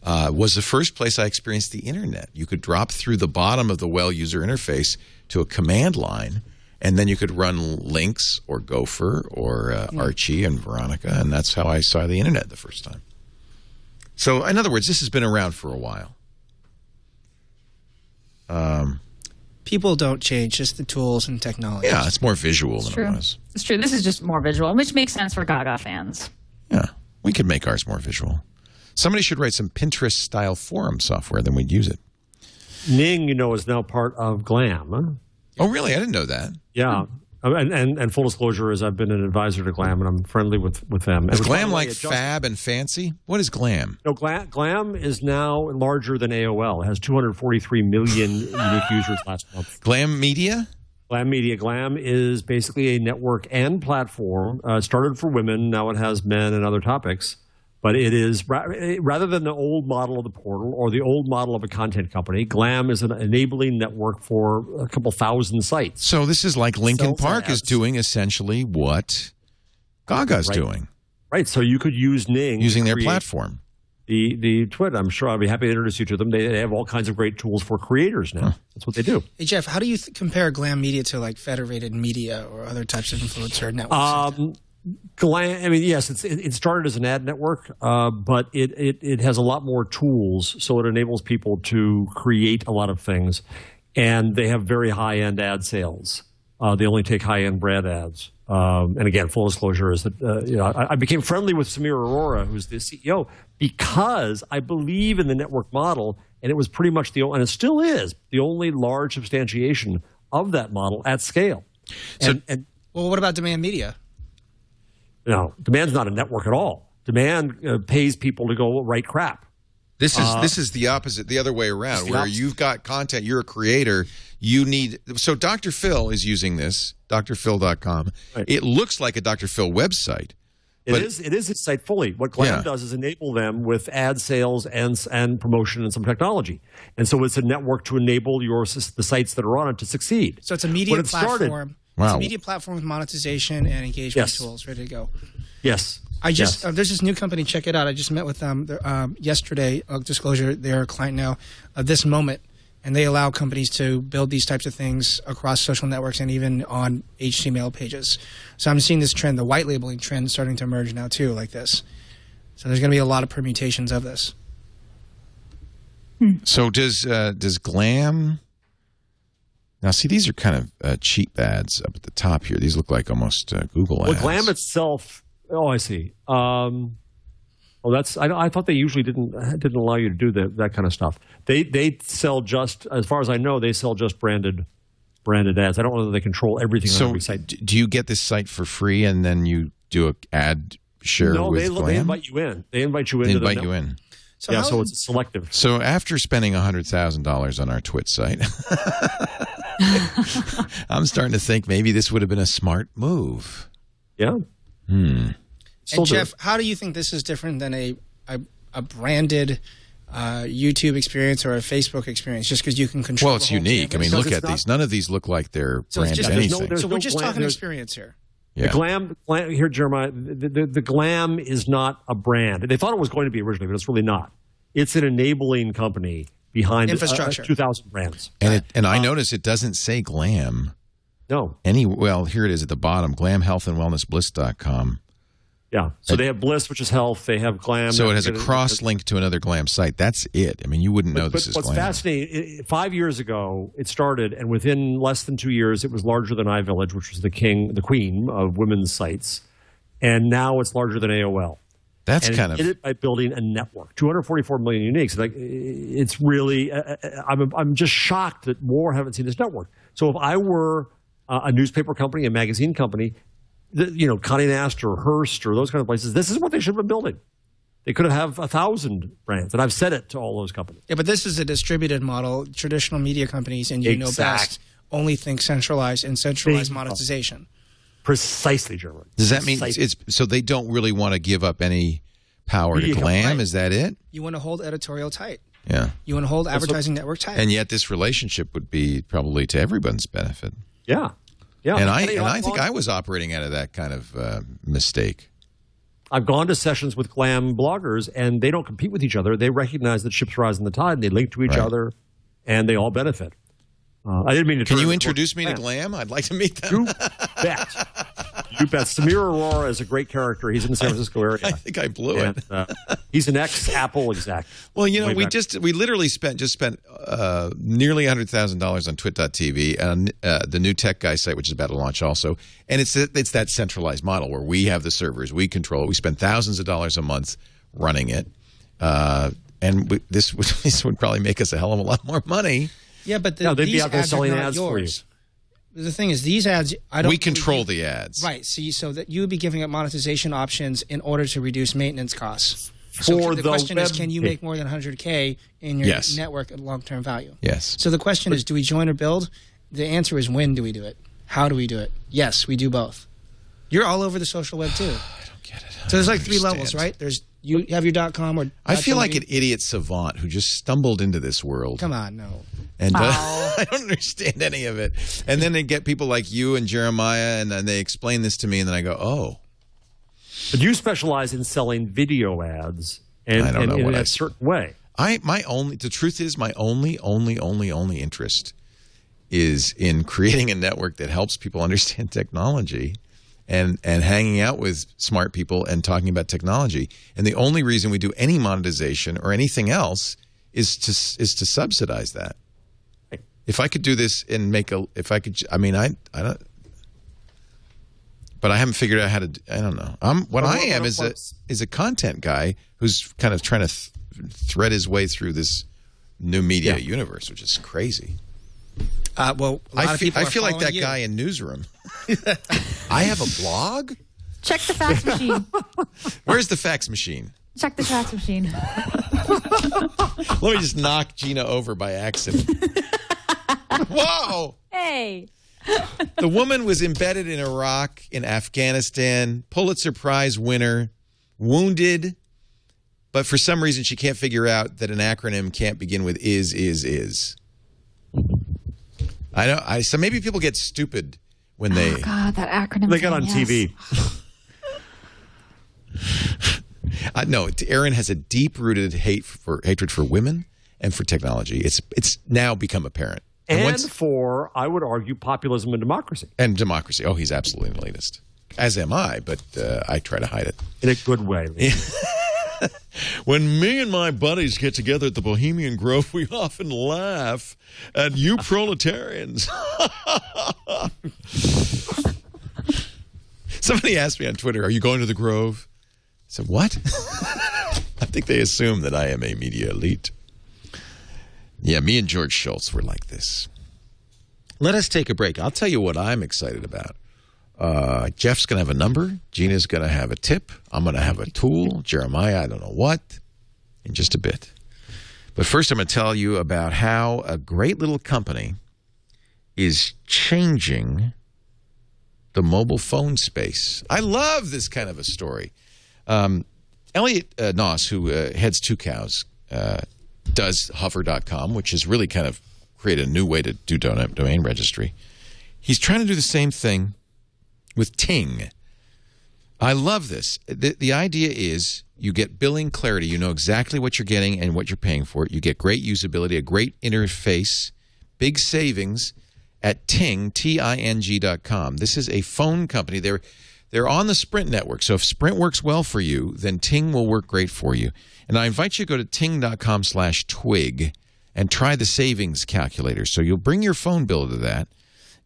Was the first place I experienced the internet. You could drop through the bottom of the Well user interface to a command line, and then you could run Lynx or Gopher or Archie and Veronica, and that's how I saw the internet the first time. So, in other words, this has been around for a while. People don't change, just the tools and technology. Yeah, it's more visual than it was. It's true. This is just more visual, which makes sense for Gaga fans. Yeah, we could make ours more visual. Somebody should write some Pinterest-style forum software, then we'd use it. Ning, is now part of Glam. Huh? Oh, really? I didn't know that. Yeah. And full disclosure is I've been an advisor to Glam, and I'm friendly with them. Is Glam like fab and fancy? What is Glam? No, Glam is now larger than AOL. It has 243 million unique users last month. Glam Media? Glam Media. Glam is basically a network and platform. Started for women. Now it has men and other topics. But it is, rather than the old model of the portal or the old model of a content company, Glam is an enabling network for a couple thousand sites. So this is like Linkin Park is doing essentially what Gaga's doing. Right. So you could use Ning. Using their platform. The TWiT, I'm sure I'll be happy to introduce you to them. They have all kinds of great tools for creators now. Huh. That's what they do. Hey, Jeff, how do you compare Glam Media to like Federated Media or other types of influencer networks? Glam, yes, it started as an ad network, but it has a lot more tools, so it enables people to create a lot of things, and they have very high-end ad sales. They only take high-end brand ads. And again, full disclosure is that I became friendly with Samir Arora, who's the CEO, because I believe in the network model, and it was pretty much and it still is, the only large substantiation of that model at scale. Well, what about Demand Media? No, Demand's not a network at all. Demand pays people to go write crap. This is the opposite, the other way around, where you've got content, you're a creator, you need... So Dr. Phil is using this, drphil.com. Right. It looks like a Dr. Phil website. It is its site fully. What Glam does is enable them with ad sales and promotion and some technology. And so it's a network to enable the sites that are on it to succeed. So it's a media platform. Wow. It's a media platform with monetization and engagement tools ready to go. Yes. There's this new company. Check it out. I just met with them yesterday. Disclosure, they're a client now. This Moment, and they allow companies to build these types of things across social networks and even on HTML pages. So I'm seeing this trend, the white labeling trend, starting to emerge now too, like this. So there's going to be a lot of permutations of this. So does Glam? Now, see, these are kind of cheap ads up at the top here. These look like almost Google ads. Well, Glam itself. Oh, I see. I thought they usually didn't allow you to do that kind of stuff. They sell just, as far as I know, they sell just branded ads. I don't know that they control everything on every site. Do you get this site for free and then you do an ad share with Glam? They invite you in. They invite you in. So it's selective. So after spending $100,000 on our TWiT site, I'm starting to think maybe this would have been a smart move. Yeah. And Jeff, how do you think this is different than a branded YouTube experience or a Facebook experience? Just because you can control. Well, it's unique. Canvas? I mean, look at these. None of these look like they're branded anything. So we're just talking experience here. Yeah. The Glam here, Jeremiah. The Glam is not a brand. They thought it was going to be originally, but it's really not. It's an enabling company behind infrastructure. 2,000 brands. And I notice it doesn't say Glam. No. Well, here it is at the bottom. GlamHealthAndWellnessBliss.com. Yeah. So they have Bliss, which is health. They have Glam. So it has a cross link to another Glam site. That's it. I mean, you wouldn't know this is Glam. What's fascinating, 5 years ago, it started, and within less than 2 years, it was larger than iVillage, which was the queen of women's sites. And now it's larger than AOL. That's and kind of did it by building a network, 244 million uniques. Like, it's really, I'm just shocked that more haven't seen this network. So if I were a newspaper company, a magazine company, Condé Nast or Hearst or those kind of places, this is what they should have been building. They could have 1,000 brands, and I've said it to all those companies. Yeah, but this is a distributed model. Traditional media companies, and you know best, only think centralized and centralized monetization. Precisely, Jeremy. Does that mean so they don't really want to give up any power to Glam? Right. Is that it? You want to hold editorial tight. Yeah. You want to hold advertising network tight. And yet this relationship would be probably to everyone's benefit. Yeah. Yeah. And I think I was operating out of that kind of mistake. I've gone to sessions with Glam bloggers, and they don't compete with each other. They recognize that ships rise in the tide, and they link to each other, and they all benefit. I didn't mean to. Can you introduce me to Glam? I'd like to meet them. You bet. You bet. Samir Arora is a great character. He's in the San Francisco area. I think I blew it. He's an ex-Apple exec. Well, we literally spent nearly $100,000 on TWiT.tv and the new tech guy site, which is about to launch also. And it's that centralized model where we have the servers, we control it. We spend thousands of dollars a month running it, and this would probably make us a hell of a lot more money. Yeah, but they'd be out there selling ads for you. The thing is, these ads, we control the ads, right? So that you would be giving up monetization options in order to reduce maintenance costs. So the question is, can you make more than $100K in your network at long-term value? Yes. So the question is, do we join or build? The answer is, when do we do it? How do we do it? Yes, we do both. You're all over the social web too. I don't get it. So there's like 3 levels, right? You have your .com or. I feel like an idiot savant who just stumbled into this world. Come on, no. And I don't understand any of it. And then they get people like you and Jeremiah, and then they explain this to me, and then I go, oh. But you specialize in selling video ads, and in a certain way. The truth is, my only interest is in creating a network that helps people understand technology, and hanging out with smart people and talking about technology. And the only reason we do any monetization or anything else is to subsidize that. If I could do this and I don't. But I haven't figured out how to. I don't know. I am is a content guy who's kind of trying to thread his way through this new media universe, which is crazy. I feel like that guy in Newsroom. I have a blog? Check the fax machine. Where's the fax machine? Check the fax machine. Let me just knock Gina over by accident. Whoa! Hey. The woman was embedded in Iraq, in Afghanistan, Pulitzer Prize winner, wounded, but for some reason she can't figure out that an acronym can't begin with is. So maybe people get stupid when they... Oh, God, that acronym. They got on TV. No, Aaron has a deep-rooted hatred for women and for technology. It's now become apparent. And for, I would argue, populism and democracy. And democracy. Oh, he's absolutely an elitist. As am I, but I try to hide it. In a good way. When me and my buddies get together at the Bohemian Grove, we often laugh at you proletarians. Somebody asked me on Twitter, are you going to the Grove? I said, what? I think they assume that I am a media elite. Yeah, me and George Schultz were like this. Let us take a break. I'll tell you what I'm excited about. Jeff's going to have a number. Gina's going to have a tip. I'm going to have a tool. Jeremiah, I don't know what, in just a bit. But first, I'm going to tell you about how a great little company is changing the mobile phone space. I love this kind of a story. Elliot Noss, who heads Two Cows, does hover.com, which has really kind of created a new way to do domain registry. He's trying to do the same thing with Ting. I love this. The idea is you get billing clarity. You know exactly what you're getting and what you're paying for it. You get great usability, a great interface, big savings at Ting, Ting.com. This is a phone company. They're on the Sprint network. So if Sprint works well for you, then Ting will work great for you. And I invite you to go to ting.com/twig and try the savings calculator. So you'll bring your phone bill to that,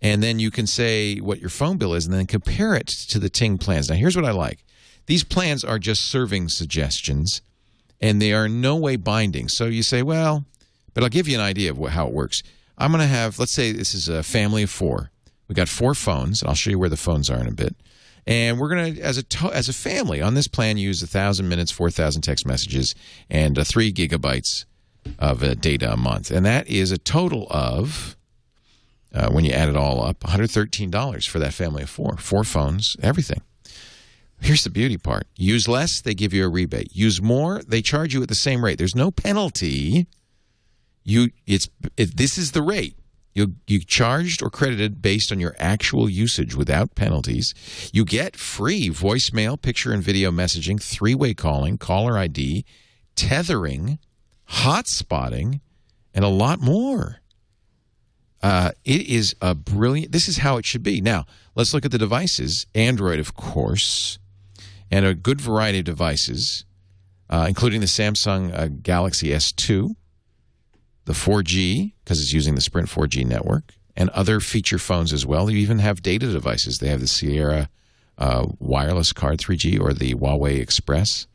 and then you can say what your phone bill is and then compare it to the Ting plans. Now, here's what I like. These plans are just serving suggestions, and they are in no way binding. So you say, well, but I'll give you an idea of how it works. I'm going to have, let's say this is a family of 4. We got 4 phones, and I'll show you where the phones are in a bit. And we're going to, as a family, on this plan, use 1,000 minutes, 4,000 text messages, and 3 gigabytes of data a month. And that is a total of, when you add it all up, $113 for that family of 4. 4 phones, everything. Here's the beauty part. Use less, they give you a rebate. Use more, they charge you at the same rate. There's no penalty. This is the rate. You charged or credited based on your actual usage without penalties. You get free voicemail, picture and video messaging, 3-way calling, caller ID, tethering, hotspotting, and a lot more. It is a brilliant. This is how it should be. Now, let's look at the devices. Android, of course, and a good variety of devices, including the Samsung Galaxy S2. The 4G, because it's using the Sprint 4G network, and other feature phones as well. You even have data devices. They have the Sierra wireless card 3G or the Huawei Express.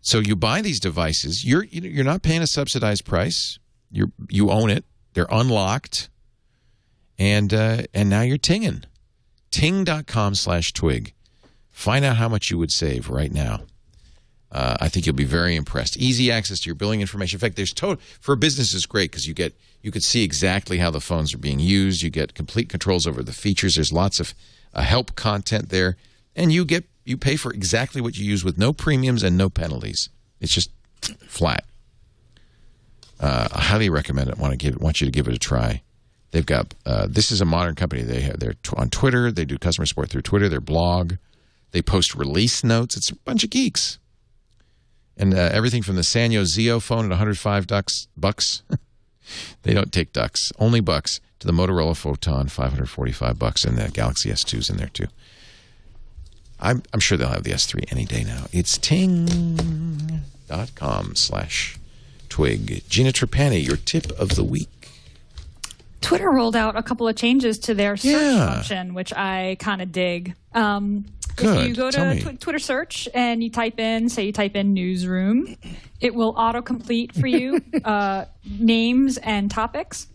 So you buy these devices. You're not paying a subsidized price. You own it. They're unlocked, and now you're tinging. Ting.com/twig. Find out how much you would save right now. I think you'll be very impressed. Easy access to your billing information. In fact, for a business, it's great because you could see exactly how the phones are being used. You get complete controls over the features. There's lots of help content there, and you pay for exactly what you use with no premiums and no penalties. It's just flat. I highly recommend it. Want you to give it a try. They've got this is a modern company. They're on Twitter. They do customer support through Twitter. Their blog. They post release notes. It's a bunch of geeks. And everything from the Sanyo Zeo phone at $105 they don't take ducks, only bucks, to the Motorola Photon, $545, and the Galaxy S2's in there too. I'm sure they'll have the S3 any day now. It's ting.com/twig. Gina Trapani, your tip of the week. Twitter rolled out a couple of changes to their search function, which I kind of dig. Good. If you go to Twitter search and you type in newsroom, it will autocomplete for you names and topics.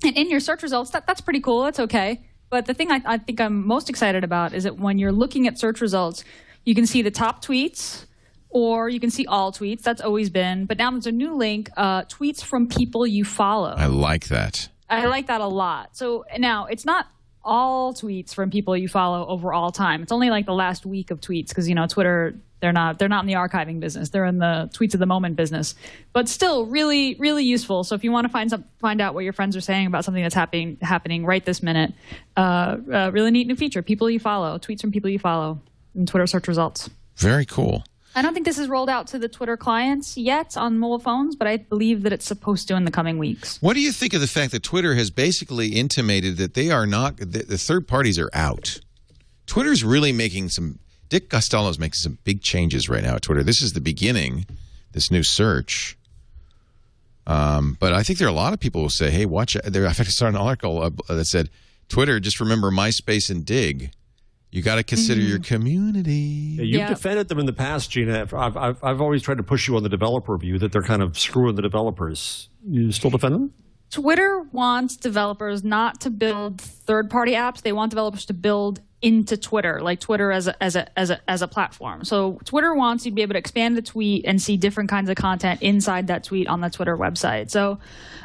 And in your search results, that's pretty cool. It's okay. But the thing I think I'm most excited about is that when you're looking at search results, you can see the top tweets or you can see all tweets. That's always been. But now there's a new link, tweets from people you follow. I like that. I like that a lot. So now it's not all tweets from people you follow over all time. It's only like the last week of tweets because, Twitter, they're not in the archiving business. They're in the tweets of the moment business. But still really, really useful. So if you want to find out what your friends are saying about something that's happening right this minute, really neat new feature. People you follow, tweets from people you follow in Twitter search results. Very cool. I don't think this is rolled out to the Twitter clients yet on mobile phones, but I believe that it's supposed to in the coming weeks. What do you think of the fact that Twitter has basically intimated that they are not, the third parties are out? Twitter's really making some, Dick Costello's making some big changes right now at Twitter. This is the beginning, this new search. But I think there are a lot of people who say, hey, watch it. In fact, I saw an article that said, Twitter, just remember MySpace and Dig. You got to consider your community. Yeah, you've defended them in the past, Gina. I've always tried to push you on the developer view that they're kind of screwing the developers. You still defend them? Twitter wants developers not to build third-party apps. They want developers to build into Twitter, like Twitter as a platform. So Twitter wants you to be able to expand the tweet and see different kinds of content inside that tweet on the Twitter website. So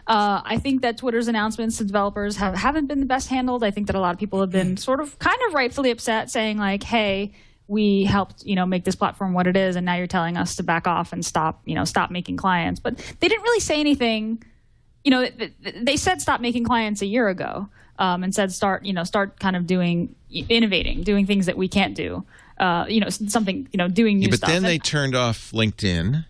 I think that Twitter's announcements to developers haven't been the best handled. I think that a lot of people have been sort of kind of rightfully upset, saying like, hey, we helped, make this platform what it is, and now you're telling us to back off and stop making clients. But they didn't really say anything. They said stop making clients a year ago, and said start kind of innovating, doing things that we can't do. Doing new stuff. But then they turned off LinkedIn.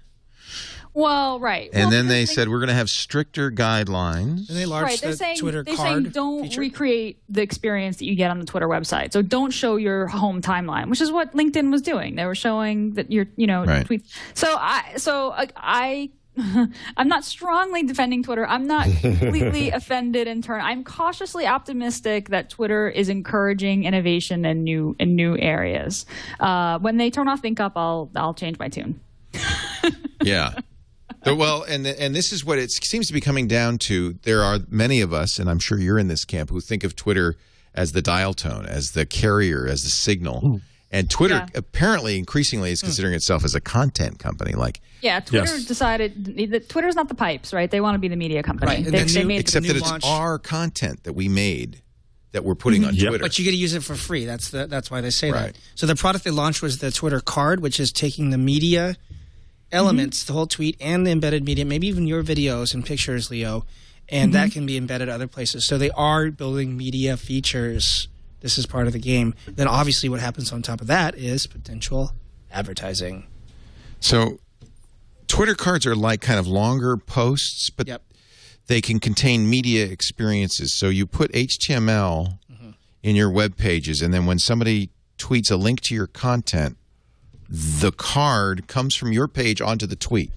Well, right. And then they said we're going to have stricter guidelines. And they launched the Twitter card. They're saying don't recreate the experience that you get on the Twitter website. So don't show your home timeline, which is what LinkedIn was doing. They were showing that your tweets. I'm not strongly defending Twitter. I'm not completely offended in turn. I'm cautiously optimistic that Twitter is encouraging innovation in new areas. When they turn off Think Up, I'll change my tune. Yeah. Well, and this is what it seems to be coming down to. There are many of us, and I'm sure you're in this camp, who think of Twitter as the dial tone, as the carrier, as the signal. Ooh. And Twitter apparently increasingly is considering itself as a content company. Twitter decided that Twitter's not the pipes, right? They want to be the media company. Right. Except that it's our content that we made that we're putting on Twitter. But you get to use it for free. That's why they say that. So the product they launched was the Twitter card, which is taking the media elements, the whole tweet, and the embedded media, maybe even your videos and pictures, Leo, and that can be embedded other places. So they are building media features. This is part of the game. Then obviously what happens on top of that is potential advertising. So Twitter cards are like kind of longer posts, but they can contain media experiences. So you put HTML in your web pages, and then when somebody tweets a link to your content, the card comes from your page onto the tweet.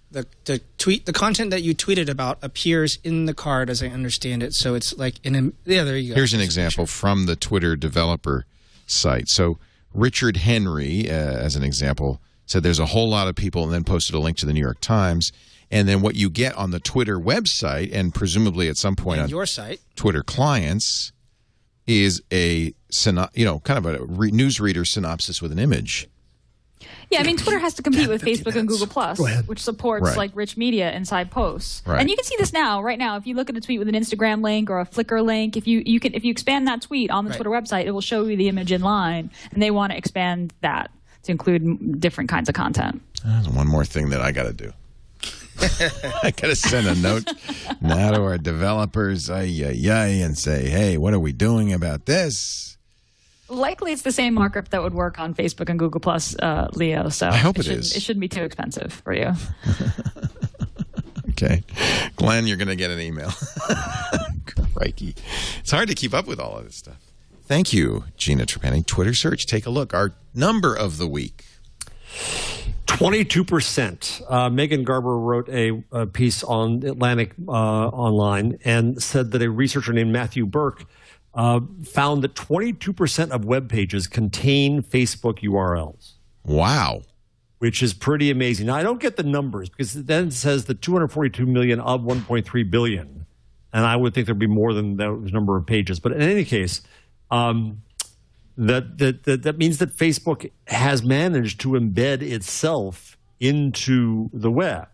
The content that you tweeted about appears in the card, as I understand it. So it's like there you go. Here's an example from the Twitter developer site. So Richard Henry, as an example, said there's a whole lot of people, and then posted a link to the New York Times. And then what you get on the Twitter website, and presumably at some point on your site, Twitter clients, is a kind of a newsreader synopsis with an image. Yeah, I mean, Twitter has to compete with Facebook and Google Plus, which supports like rich media inside posts. Right. And you can see this right now. If you look at a tweet with an Instagram link or a Flickr link, if you expand that tweet on the Twitter website, it will show you the image in line, and they want to expand that to include different kinds of content. There's one more thing that I got to do. I got to send a note now to our developers and say, hey, what are we doing about this? Likely it's the same markup that would work on Facebook and Google Plus, Leo. So I hope it is. It shouldn't be too expensive for you. Okay. Glenn, you're going to get an email. Crikey. It's hard to keep up with all of this stuff. Thank you, Gina Trapani. Twitter search. Take a look. Our number of the week. 22%. Megan Garber wrote a piece on Atlantic Online and said that a researcher named Matthew Burke found that 22% of web pages contain Facebook URLs. Wow. Which is pretty amazing. Now, I don't get the numbers because then it says that 242 million of 1.3 billion. And I would think there'd be more than that number of pages. But in any case, that means that Facebook has managed to embed itself into the web.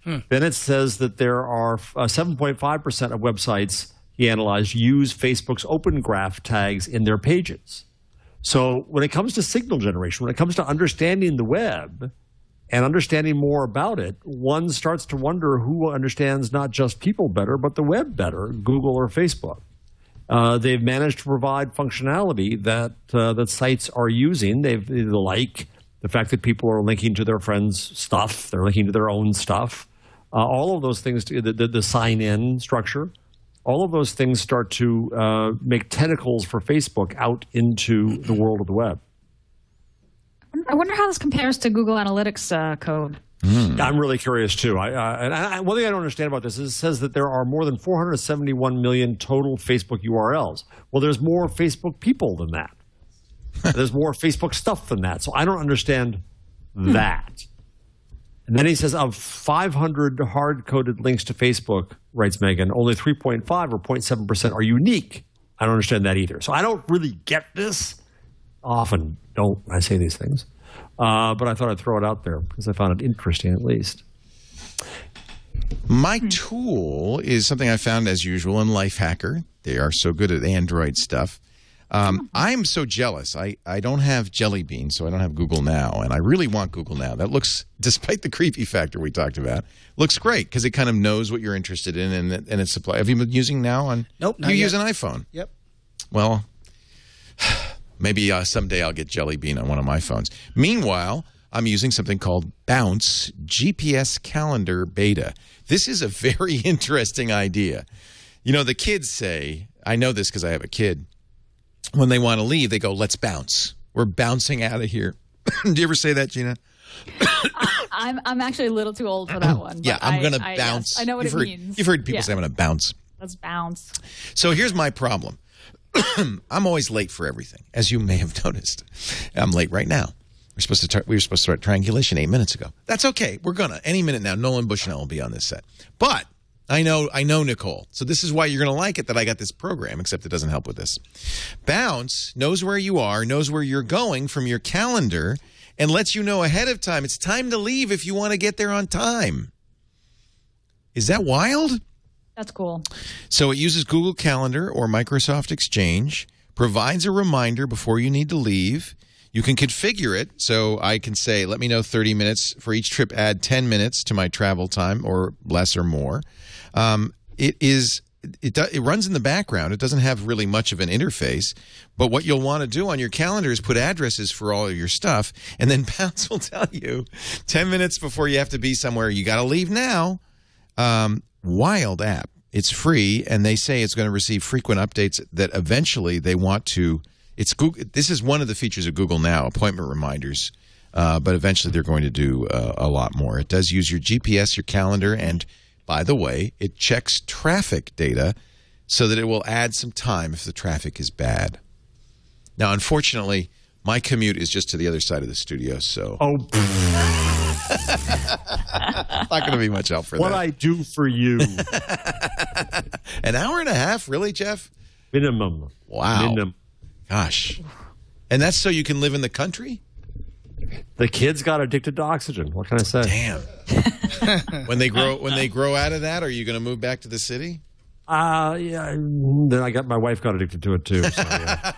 Then it says that there are 7.5% of websites he analyzed use Facebook's Open Graph tags in their pages. So when it comes to signal generation, when it comes to understanding the web and understanding more about it, one starts to wonder who understands not just people better, but the web better, Google or Facebook. They've managed to provide functionality that sites are using. Like the fact that people are linking to their friends' stuff, they're linking to their own stuff, all of those things, the sign-in structure, all of those things start to make tentacles for Facebook out into the world of the web. I wonder how this compares to Google Analytics code. I'm really curious, too. One thing I don't understand about this is it says that there are more than 471 million total Facebook URLs. Well, there's more Facebook people than that. There's more Facebook stuff than that. So I don't understand that. And then he says, of 500 hard-coded links to Facebook, writes Megan, only 3.5 or 0.7% are unique. I don't understand that either. So I don't really get this. Often don't I say these things. But I thought I'd throw it out there because I found it interesting at least. My tool is something I found as usual in Lifehacker. They are so good at Android stuff. I'm so jealous. I don't have Jelly Bean, so I don't have Google Now, and I really want Google Now. That looks, despite the creepy factor we talked about, looks great because it kind of knows what you're interested in, and it's supply. Have you been using Now on? Nope. You use an iPhone. Yep. Well, maybe someday I'll get Jelly Bean on one of my phones. Meanwhile, I'm using something called Bounce GPS Calendar Beta. This is a very interesting idea. You know, the kids say, I know this because I have a kid, when they want to leave, they go, let's bounce. We're bouncing out of here. Do you ever say that, Gina? I'm actually a little too old for that one. Yeah, I'm going to bounce. Yes, I know what it means. You've heard people say I'm going to bounce. Let's bounce. So here's my problem. I'm always late for everything, as you may have noticed. I'm late right now. We were supposed to start triangulation 8 minutes ago. That's okay. We're going to. Any minute now, Nolan Bushnell will be on this set. But I know Nicole. So this is why you're going to like it that I got this program, except it doesn't help with this. Bounce knows where you are, knows where you're going from your calendar, and lets you know ahead of time. It's time to leave if you want to get there on time. Is that wild? That's cool. So it uses Google Calendar or Microsoft Exchange, provides a reminder before you need to leave. You can configure it, so I can say, let me know 30 minutes. For each trip, add 10 minutes to my travel time, or less or more. It runs in the background. It doesn't have really much of an interface. But what you'll want to do on your calendar is put addresses for all of your stuff, and then Bounce will tell you 10 minutes before you have to be somewhere, you got to leave now. Wild app. It's free, and they say it's going to receive frequent updates that eventually they want to. It's Google. This is one of the features of Google Now, appointment reminders, but eventually they're going to do a lot more. It does use your GPS, your calendar, and by the way, it checks traffic data so that it will add some time if the traffic is bad. Now, unfortunately, my commute is just to the other side of the studio, so not going to be much help for what that. I do for you. An hour and a half, really, Jeff? Minimum. Wow. Minimum. Gosh. And that's so you can live in the country? The kids got addicted to oxygen. What can I say? Damn. When they grow out of that, are you going to move back to the city? Yeah. Then my wife got addicted to it too. So, yeah.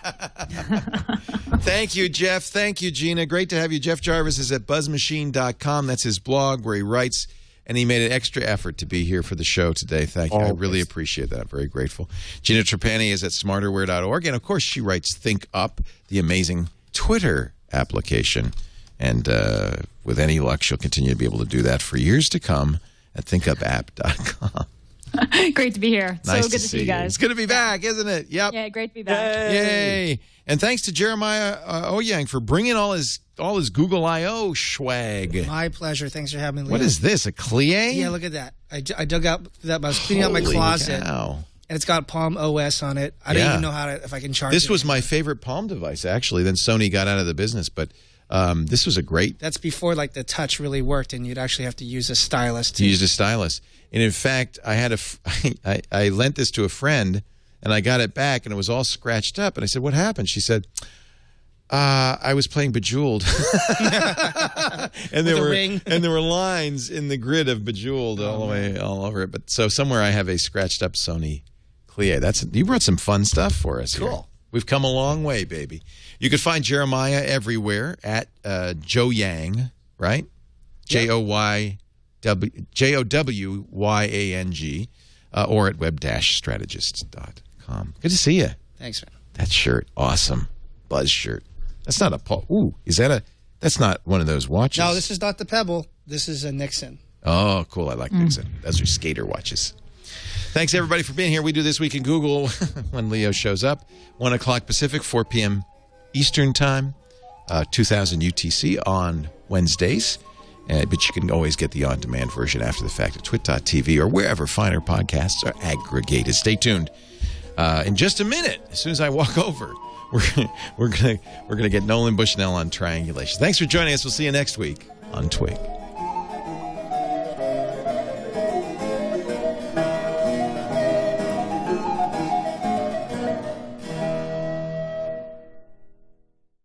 Thank you, Jeff. Thank you, Gina. Great to have you. Jeff Jarvis is at buzzmachine.com. That's his blog where he writes, and he made an extra effort to be here for the show today. Thank you. I really appreciate that. I'm very grateful. Gina Trapani is at smarterware.org, and of course she writes Think Up, the amazing Twitter application. And with any luck, she'll continue to be able to do that for years to come at thinkupapp.com. Great to be here. Nice so good to see you guys. It's good to be back, isn't it? Yep. Yeah, great to be back. Yay. And thanks to Jeremiah Owyang for bringing all his Google I.O. swag. My pleasure. Thanks for having me. What is this, a Clie? Yeah, look at that. I dug out that. I was cleaning out my closet. Cow. And it's got Palm OS on it. I don't even know if I can charge it. This was my favorite Palm device, actually. Then Sony got out of the business, but this was a great... That's before like the touch really worked, and you'd actually have to use a stylus. You used a stylus. And in fact, I lent this to a friend, and I got it back, and it was all scratched up. And I said, what happened? She said, I was playing Bejeweled. and there were lines in the grid of Bejeweled all over it. But so somewhere I have a scratched up Sony Clie. You brought some fun stuff for us. Cool. Here. We've come a long way, baby. You can find Jeremiah everywhere at Jowyang, right? Jowyang, or at web-strategist.com. Good to see you. Thanks, man. That shirt, awesome. Buzz shirt. That's not a Paul. Ooh, is that That's not one of those watches. No, this is not the Pebble. This is a Nixon. Oh, cool. I like Nixon. Those are skater watches. Thanks, everybody, for being here. We do This Week in Google when Leo shows up. 1 o'clock Pacific, 4 p.m. Eastern Time, 2000 UTC on Wednesdays. But you can always get the on-demand version after the fact at twit.tv or wherever finer podcasts are aggregated. Stay tuned. In just a minute, as soon as I walk over, we're gonna get Nolan Bushnell on triangulation. Thanks for joining us. We'll see you next week on TWiT.